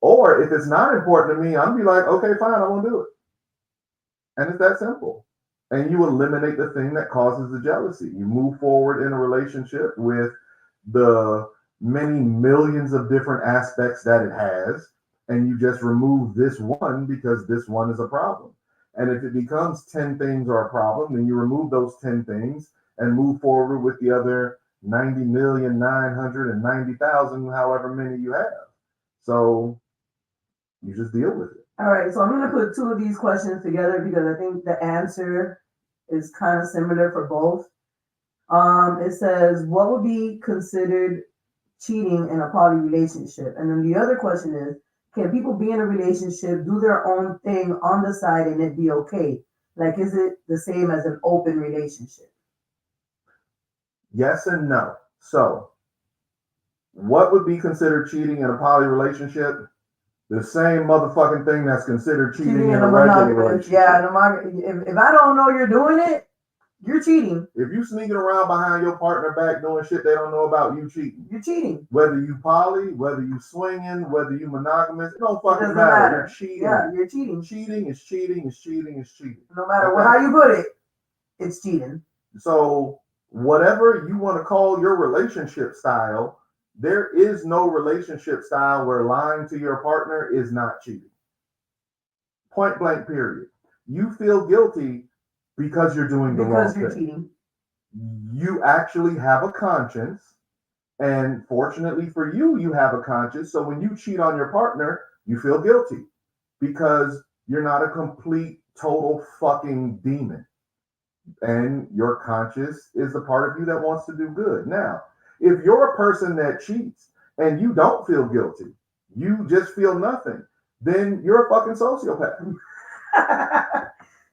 Or if it's not important to me, I'm be like, okay, fine, I won't do it. And it's that simple. And you eliminate the thing that causes the jealousy. You move forward in a relationship with the many millions of different aspects that it has, and you just remove this one because this one is a problem. And if it becomes 10 things are a problem, then you remove those 10 things and move forward with the other 90,990,000, however many you have. So you just deal with it. All right, so I'm going to put 2 of these questions together because I think the answer is kind of similar for both. It says, what would be considered cheating in a poly relationship? And then the other question is, can people be in a relationship, do their own thing on the side and it be okay? Like, is it the same as an open relationship? Yes and no. So, what would be considered cheating in a poly relationship? The same motherfucking thing that's considered cheating in a regular relationship. Yeah, if I don't know you're doing it, you're cheating. If you sneaking around behind your partner back doing shit they don't know about, you cheating. You're cheating. Whether you poly, whether you swinging, whether you monogamous, it don't fucking matter. You're cheating. Yeah, you're cheating. Cheating is cheating is cheating is cheating. No matter how you put it, it's cheating. So whatever you want to call your relationship style, there is no relationship style where lying to your partner is not cheating. Point blank, period. You feel guilty because you're doing the wrong Because you're thing. cheating. You actually have a conscience. And fortunately for you, you have a conscience. So when you cheat on your partner, you feel guilty because you're not a complete, total fucking demon. And your conscience is the part of you that wants to do good. Now, if you're a person that cheats and you don't feel guilty, you just feel nothing, then you're a fucking sociopath.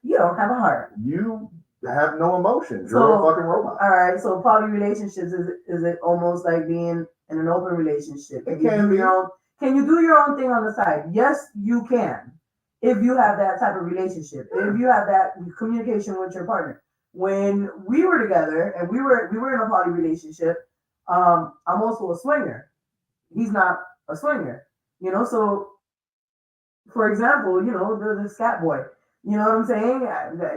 You don't have a heart. You have no emotions. You're So, a fucking robot. all right, so poly relationships is it almost like being in an open relationship? It can be. Can you do your own thing on the side? Yes, you can. If you have that type of relationship, if you have that communication with your partner. When we were together and we were in a poly relationship, I'm also a swinger. He's not a swinger, so for example, the scat boy. You know what I'm saying?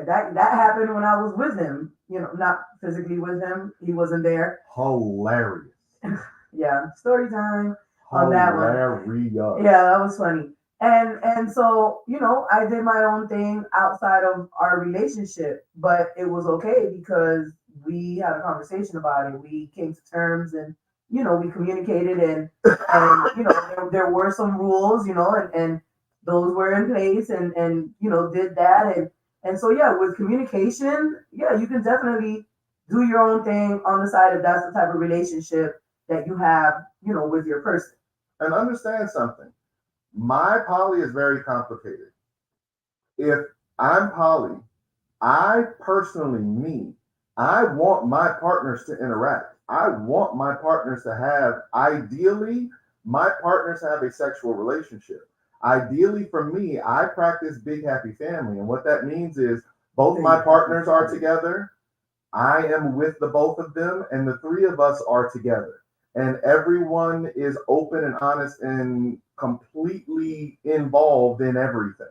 That happened when I was with him. Not physically with him. He wasn't there. Hilarious. Yeah, story time on that one. Hilarious. Yeah, that was funny. And so, I did my own thing outside of our relationship, but it was okay because we had a conversation about it. We came to terms and we communicated and there were some rules, and those were in place and did that and so yeah, with communication, yeah, you can definitely do your own thing on the side if that's the type of relationship that you have, with your person. And understand something. My poly is very complicated. If I'm poly, I personally, I want my partners to interact. I want my partners to have, ideally, my partners have a sexual relationship. Ideally, for me, I practice big happy family. And what that means is both my partners are together. I am with the both of them, and the three of us are together. And everyone is open and honest and completely involved in everything.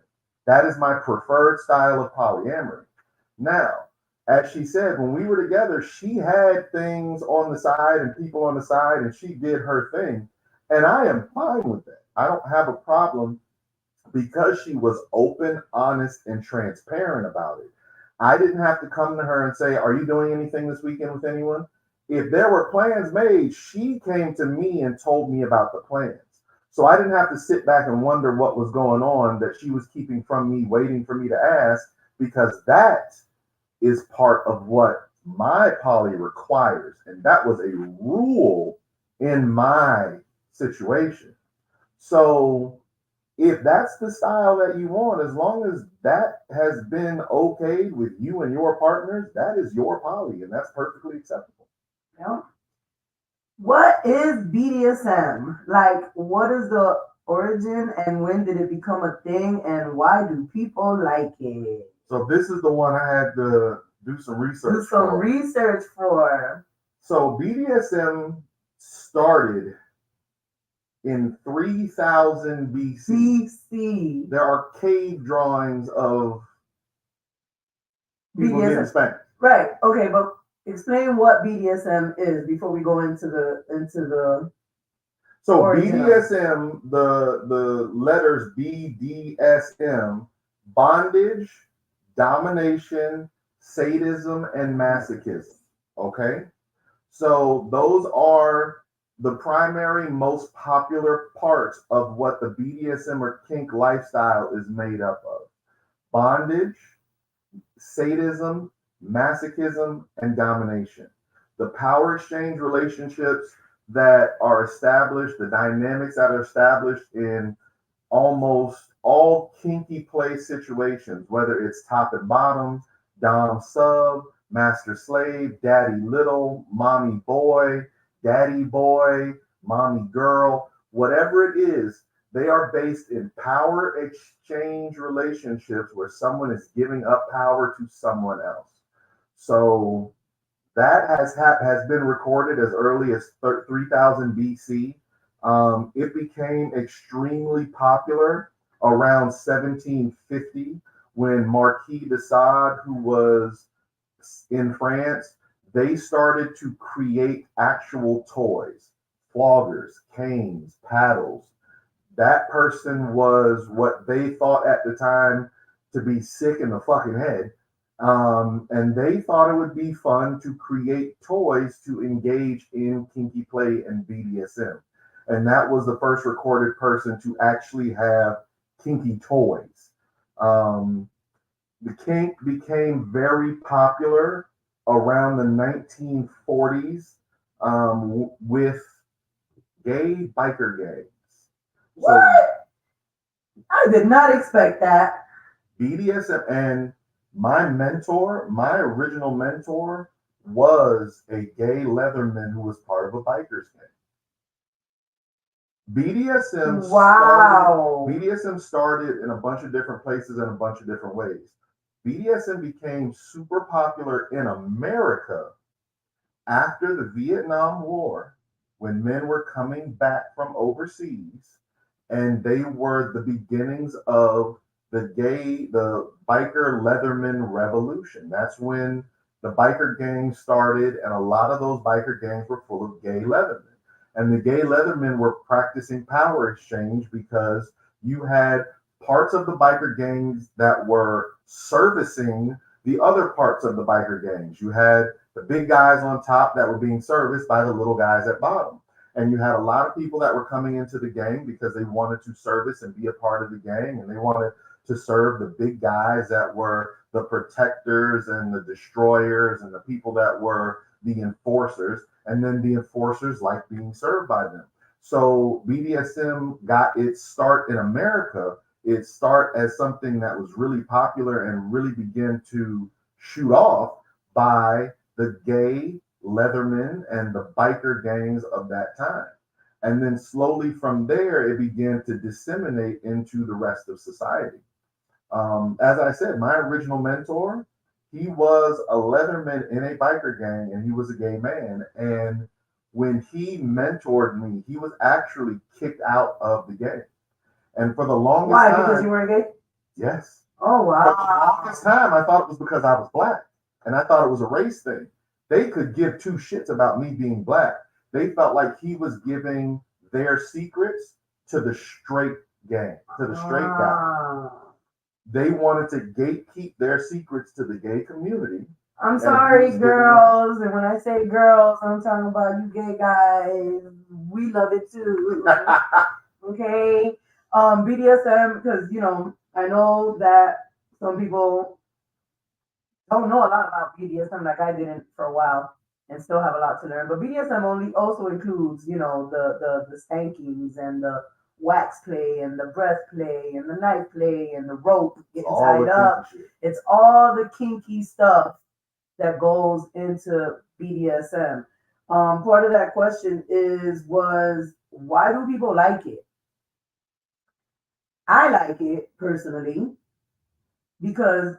That is my preferred style of polyamory. Now, as she said, when we were together, she had things on the side and people on the side, and she did her thing. And I am fine with that. I don't have a problem because she was open, honest, and transparent about it. I didn't have to come to her and say, "Are you doing anything this weekend with anyone?" If there were plans made, she came to me and told me about the plans. So I didn't have to sit back and wonder what was going on that she was keeping from me, waiting for me to ask, because that is part of what my poly requires. And that was a rule in my situation. So if that's the style that you want, as long as that has been okayed with you and your partners, that is your poly, and that's perfectly acceptable. Yeah. What is BDSM? Like, what is the origin and when did it become a thing and why do people like it? So this is the one I had to do some research. Do some research for. So BDSM started in 3000 BC. There are cave drawings of people getting spanked. Right. Okay, but explain what BDSM is before we go into the. So BDSM, the letters BDSM, bondage, domination, sadism, and masochism. Okay, so those are the primary, most popular parts of what the BDSM or kink lifestyle is made up of: bondage, sadism, masochism, and domination. The power exchange relationships that are established, the dynamics that are established in almost all kinky play situations, whether it's top and bottom, dom sub, master slave, daddy little, mommy boy, daddy boy, mommy girl, whatever it is, they are based in power exchange relationships where someone is giving up power to someone else. So that has been recorded as early as 3000 BC. It became extremely popular around 1750 when Marquis de Sade, who was in France, they started to create actual toys, floggers, canes, paddles. That person was what they thought at the time to be sick in the fucking head. And they thought it would be fun to create toys to engage in kinky play and BDSM. And that was the first recorded person to actually have kinky toys. The kink became very popular around the 1940s with gay biker gangs. What? I did not expect that. BDSM, and my original mentor, was a gay Leatherman who was part of a biker's gang. BDSM started in a bunch of different places in a bunch of different ways. BDSM became super popular in America after the Vietnam War, when men were coming back from overseas, and they were the beginnings of the biker Leatherman revolution. That's when the biker gangs started, and a lot of those biker gangs were full of gay Leathermen. And the gay Leathermen were practicing power exchange because you had parts of the biker gangs that were servicing the other parts of the biker gangs. You had the big guys on top that were being serviced by the little guys at bottom. And you had a lot of people that were coming into the gang because they wanted to service and be a part of the gang, and they wanted to serve the big guys that were the protectors and the destroyers and the people that were the enforcers. And then the enforcers liked being served by them. So BDSM got its start in America. It started as something that was really popular and really began to shoot off by the gay Leathermen and the biker gangs of that time. And then slowly from there, it began to disseminate into the rest of society. As I said, my original mentor, he was a Leatherman in a biker gang, and he was a gay man. And when he mentored me, he was actually kicked out of the gang. And for the longest time... Why? Because you weren't gay? Yes. Oh, wow. For the longest time, I thought it was because I was black. And I thought it was a race thing. They could give two shits about me being black. They felt like he was giving their secrets to the straight gang, to the straight guy. They wanted to gatekeep their secrets to the gay community. I'm sorry, girls. And when I say girls, I'm talking about you gay guys. We love it too. Okay? BDSM, because, I know that some people don't know a lot about BDSM, like I didn't for a while, and still have a lot to learn. But BDSM also includes, the spankings and the wax play and the breath play and the knife play and the rope getting tied up. It's all the kinky stuff that goes into BDSM. Part of that question was why do people like it? I like it personally because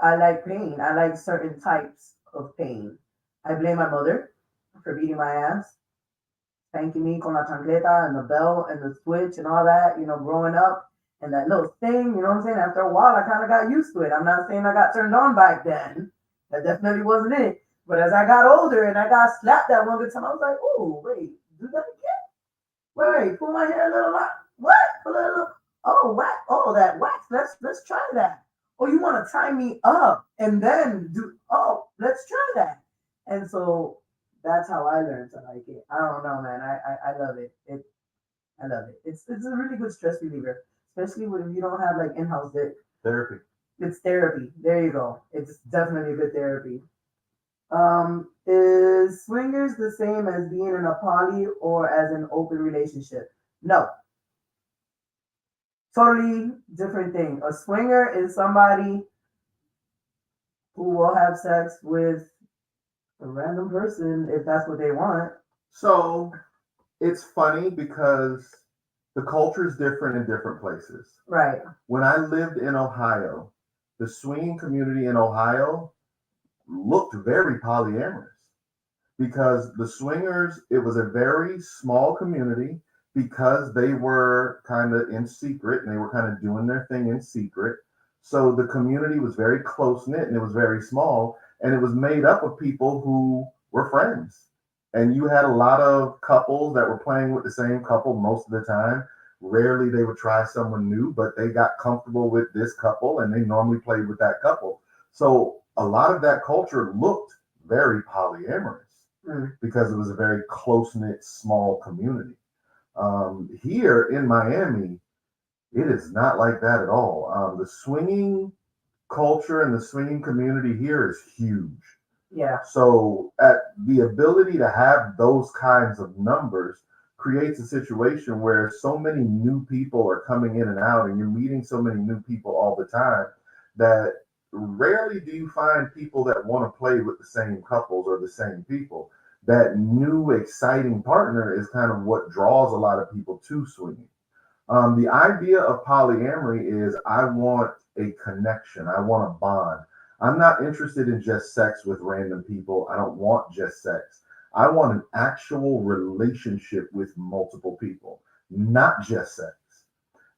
I like pain. I like certain types of pain. I blame my mother for beating my ass, spanking me con la chancleta and the belt and the switch and all that, growing up and that little thing, you know what I'm saying? After a while, I kind of got used to it. I'm not saying I got turned on back then. That definitely wasn't it. But as I got older and I got slapped that one good time, I was like, oh, wait, do that again? Wait, pull my hair a little lot. What? Pull it a little. Oh, wax. Oh, that wax. Let's try that. Oh, you want to tie me up and then do, oh, let's try that. And so that's how I learned to like it. I don't know, man. I love it. I love it. It's a really good stress reliever, especially when you don't have like in-house therapy. It's therapy. There you go. It's definitely a good therapy. Is swingers the same as being in a poly or as an open relationship? No. Totally different thing. A swinger is somebody who will have sex with a random person if that's what they want. So it's funny because the culture is different in different places. Right. When I lived in Ohio, the swinging community in Ohio looked very polyamorous because the swingers, it was a very small community because they were kind of in secret and they were kind of doing their thing in secret. So the community was very close knit and it was very small. and it was made up of people who were friends. And you had a lot of couples that were playing with the same couple most of the time. Rarely they would try someone new, but they got comfortable with this couple and they normally played with that couple. So a lot of that culture looked very polyamorous because it was a very close-knit, small community. Here in Miami, it is not like that at all. The swinging culture and the swinging community here is huge. Yeah. So the ability to have those kinds of numbers creates a situation where so many new people are coming in and out, and you're meeting so many new people all the time that rarely do you find people that want to play with the same couples or the same people. That new exciting partner is kind of what draws a lot of people to swinging. The idea of polyamory is I want a connection. I want a bond. I'm not interested in just sex with random people. I don't want just sex. I want an actual relationship with multiple people, not just sex.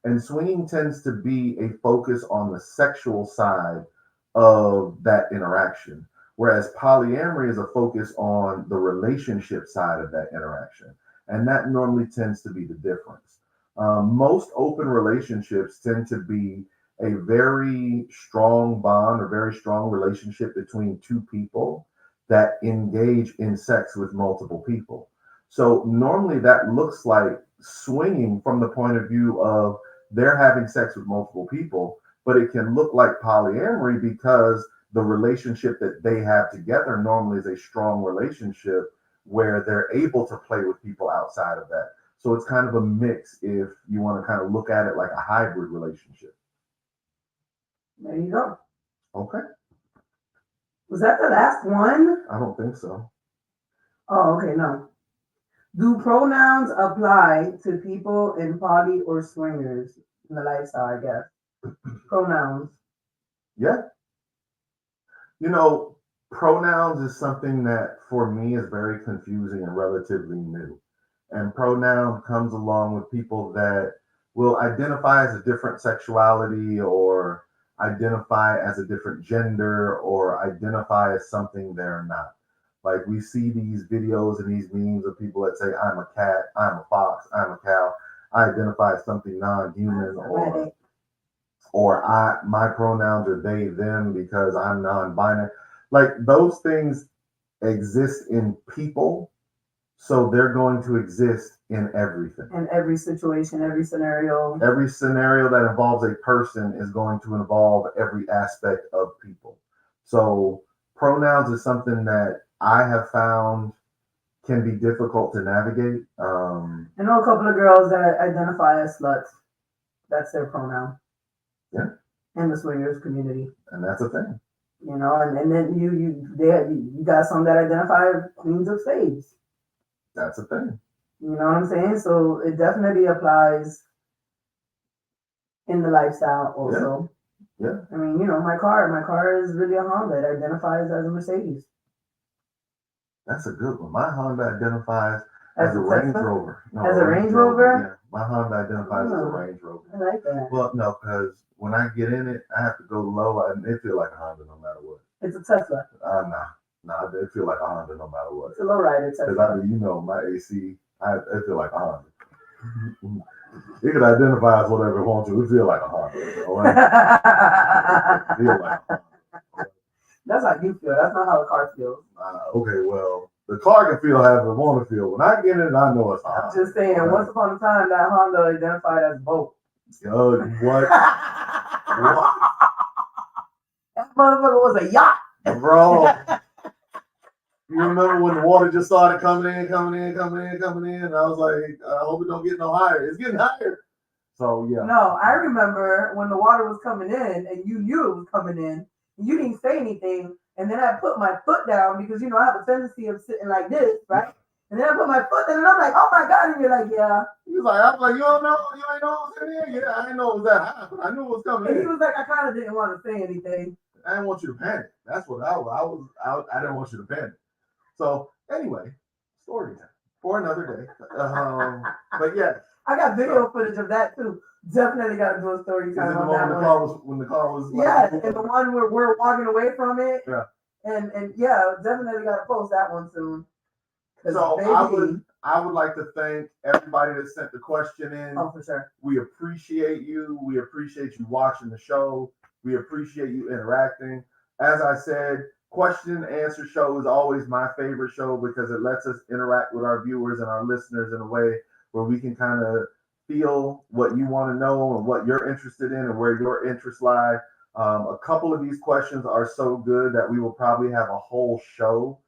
And swinging tends to be a focus on the sexual side of that interaction, whereas polyamory is a focus on the relationship side of that interaction. And that normally tends to be the difference. Most open relationships tend to be a very strong bond or very strong relationship between two people that engage in sex with multiple people. So normally that looks like swinging from the point of view of they're having sex with multiple people, but it can look like polyamory because the relationship that they have together normally is a strong relationship where they're able to play with people outside of that. So it's kind of a mix if you want to kind of look at it like a hybrid relationship. There you go. Okay. Was that the last one? I don't think so. Oh, okay, no. Do pronouns apply to people in poly or swingers in the lifestyle, I guess? Pronouns. Yeah. You know, pronouns is something that for me is very confusing and relatively new. And pronoun comes along with people that will identify as a different sexuality or identify as a different gender or identify as something they're not. Like we see these videos and these memes of people that say, I'm a cat, I'm a fox, I'm a cow. I identify as something non-human or my pronouns are they, them because I'm non-binary. Like those things exist in people, so they're going to exist in everything. In every situation, every scenario. Every scenario that involves a person is going to involve every aspect of people. So pronouns is something that I have found can be difficult to navigate. I know a couple of girls that identify as sluts. That's their pronoun. Yeah. In the swingers community. And that's a thing. You know, and then you got some that identify as queens of spades. That's a thing. You know what I'm saying? So it definitely applies in the lifestyle also. Yeah. I mean, you know, my car is really a Honda. It identifies as a Mercedes. That's a good one. My Honda identifies as a Range Rover. No, as a Range Rover? Yeah. My Honda identifies as a Range Rover. I like that. Well, no, because when I get in it, I have to go low and it feels like a Honda no matter what. It's a Tesla. Nah, it feels like a Honda no matter what. It's a low rider Tesla. Because you know, my AC, it feel like a Honda. It can identify as whatever it wants to. It feel like a Honda. It feel like a Honda. That's how you feel. That's not how a car feels. Okay, well, the car can feel however it want to feel. When I get in it, I know it's a Honda. I'm just saying, once upon a time, that Honda identified as both. What? What? That motherfucker was a yacht. Bro. You remember when the water just started coming in? And I was like, I hope it don't get no higher. It's getting higher. So, yeah. No, I remember when the water was coming in and you knew it was coming in. You didn't say anything. And then I put my foot down because, you know, I have a tendency of sitting like this, right? And then I put my foot down and I'm like, oh my God. And you're like, yeah. He was like, I was like, you don't know? You ain't know it was in here? Yeah, I didn't know it was that high. I knew it was coming in. And he was like, I kind of didn't want to say anything. I didn't want you to panic. That's what I didn't want you to panic. So anyway, story time for another day. But yeah. I got video footage of that too. Definitely got to do a story time on that one. When the car was like, yeah, and the one where we're walking away from it. Yeah. And yeah, definitely gotta post that one soon. So Baby, I would like to thank everybody that sent the question in. oh, for sure. We appreciate you. We appreciate you watching the show. We appreciate you interacting. As I said, question and answer show is always my favorite show because it lets us interact with our viewers and our listeners in a way where we can kind of feel what you want to know and what you're interested in and where your interests lie. A couple of these questions are so good that we will probably have a whole show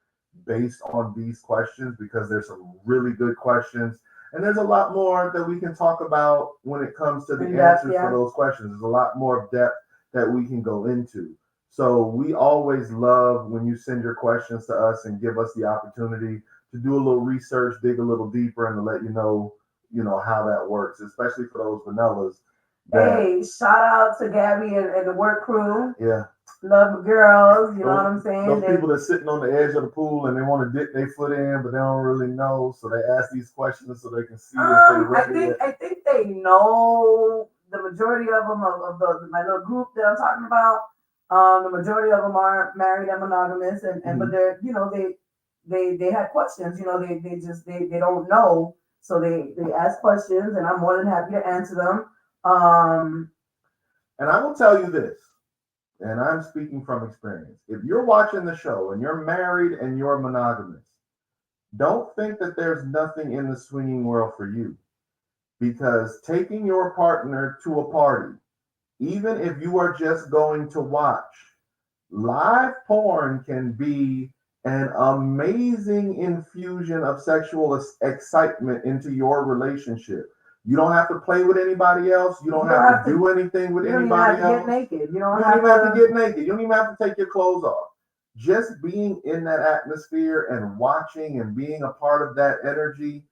based on these questions because there's some really good questions. And there's a lot more that we can talk about when it comes to the answers for those questions. There's a lot more depth that we can go into. So we always love when you send your questions to us and give us the opportunity to do a little research, dig a little deeper, and to let you know how that works, especially for those vanillas. Hey, shout out to Gabby and the work crew. Yeah. Love the girls, you know what I'm saying? Those people that's sitting on the edge of the pool and they want to dip their foot in, but they don't really know, so they ask these questions so they can see if they're ready. I think they know the majority of them of my little group that I'm talking about. The majority of them are married and monogamous, and but they're they had questions. They don't know, so they ask questions, and I'm more than happy to answer them. And I will tell you this. And I'm speaking from experience. If you're watching the show and you're married and you're monogamous, don't think that there's nothing in the swinging world for you. Because taking your partner to a party, even if you are just going to watch, live porn can be an amazing infusion of sexual excitement into your relationship. You don't have to play with anybody else. You don't have to do anything with anybody else. You don't even have to get naked. You don't even have to get naked. You don't even have to take your clothes off. Just being in that atmosphere and watching and being a part of that energy,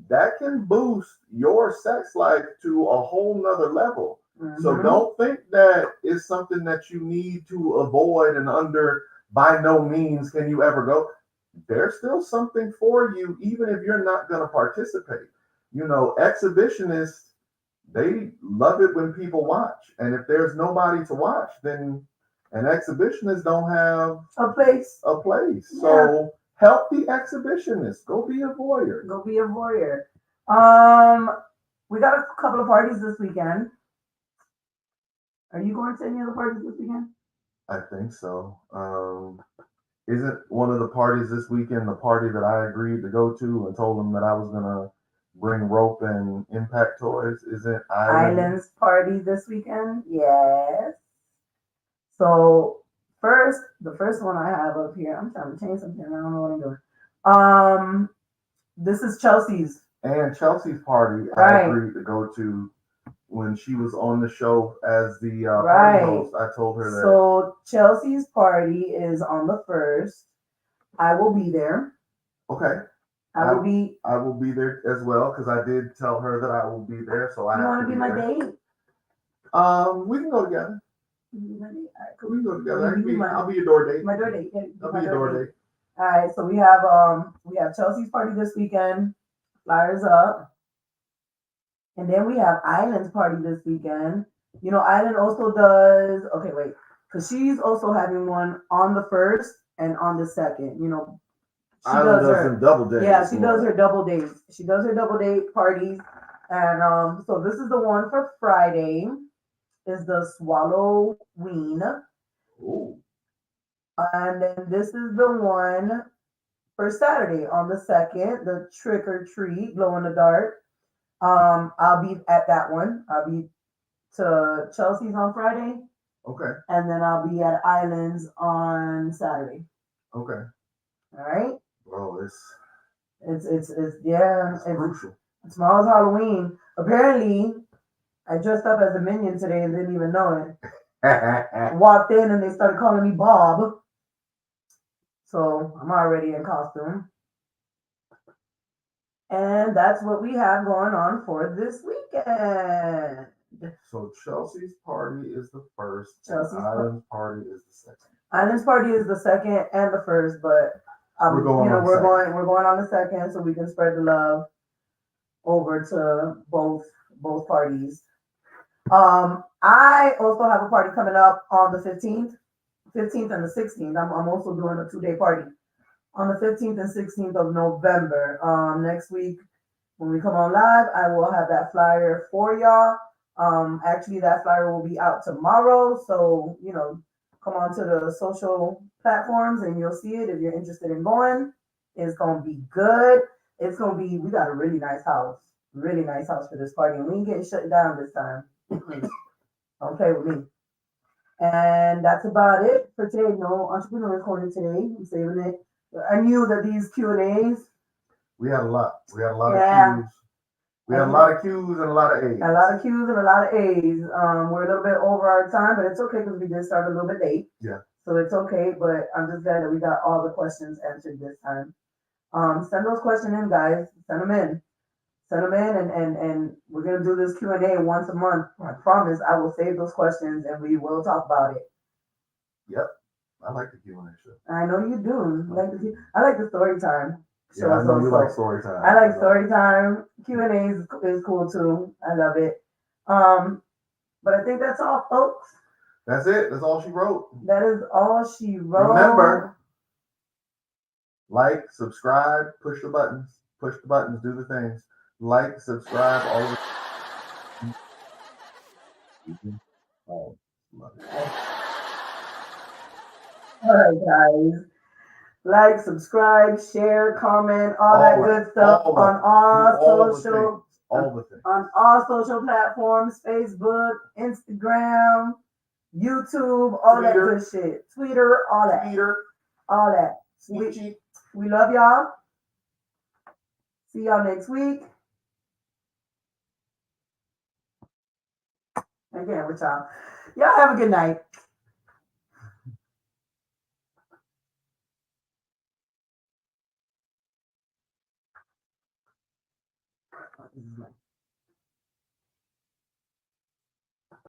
that can boost your sex life to a whole nother level. Mm-hmm. So don't think that it's something that you need to avoid and under by no means can you ever go. There's still something for you, even if you're not going to participate. You know, exhibitionists, they love it when people watch. And if there's nobody to watch, then an exhibitionist don't have a place. Yeah. So help the exhibitionist. Go be a voyeur. We got a couple of parties this weekend. Are you going to any of the parties this weekend? I think so. Isn't one of the parties this weekend the party that I agreed to go to and told them that I was going to bring rope and impact toys? Isn't Islands party this weekend? Yes. So the first one I have up here, I'm trying to change something. I don't know what I'm doing. This is Chelsea's. And Chelsea's party, I agreed to go to when she was on the show as the party host. I told her that. So Chelsea's party is on the 1st. I will be there. Okay. I will be there as well because I did tell her that I will be there. So I want to be my date. We can go together. We can go together. I'll be your door date. My door date. Yeah, I'll be your door date. All right. So we have Chelsea's party this weekend. Flyers up. And then we have Island's party this weekend. You know, Island also does. Okay, wait, because she's also having one on the 1st and on the 2nd. You know. She does her double days. Yeah, she does her double days. She does her double date parties. And so this is the one for Friday. Is the Swallowween. Ooh. And then this is the one for Saturday on the 2nd, the Trick or Treat, glow in the dark. I'll be at that one. I'll be to Chelsea's on Friday. Okay. And then I'll be at Islands on Saturday. Okay. All right. Well, it's yeah. It's crucial. Tomorrow's Halloween. Apparently, I dressed up as a minion today and didn't even know it. Walked in and they started calling me Bob. So I'm already in costume. And that's what we have going on for this weekend. So Chelsea's party is the 1st. Island's party is the 2nd. Island's party is the 2nd and the 1st, but we're going on the 2nd so we can spread the love over to both parties. I also have a party coming up on the 15th. 15th and the 16th. I'm also doing a 2-day party on the 15th and 16th of November. Next week when we come on live, I will have that flyer for y'all. Actually, that flyer will be out tomorrow, so come on to the social platforms and you'll see it if you're interested in going. It's gonna be good. It's gonna be. We got a really nice house for this party, and we ain't getting shut down this time. Don't play with me. And that's about it for today. No entrepreneur corner today. I'm saving it. I knew that these Q&As. We had a lot. We had a lot Yeah. of Q's. We had a lot of Q's and a lot of A's. A lot of Q's and a lot of A's. We're a little bit over our time, but it's okay because we did start a little bit late. Yeah. So it's okay, but I'm just glad that we got all the questions answered this time. Send those questions in, guys. Send them in. Send them in, and we're gonna do this Q&A once a month. I promise. I will save those questions and we will talk about it. Yep, I like the Q&A show. I know you do. I like the story time. Yeah, I know you like story time. I like story time. Q&A is cool too. I love it. But I think that's all, folks. That's it. That's all she wrote. That is all she wrote. Remember, like, subscribe, push the buttons, do the things. Like, subscribe, all of it. Oh, love it. All right, guys. Like, subscribe, share, comment, all that good stuff on all social. All the things. On all social platforms: Facebook, Instagram, YouTube, all that good shit. Twitter, all that. All that. We love y'all. See y'all next week. Again with y'all. Y'all have a good night.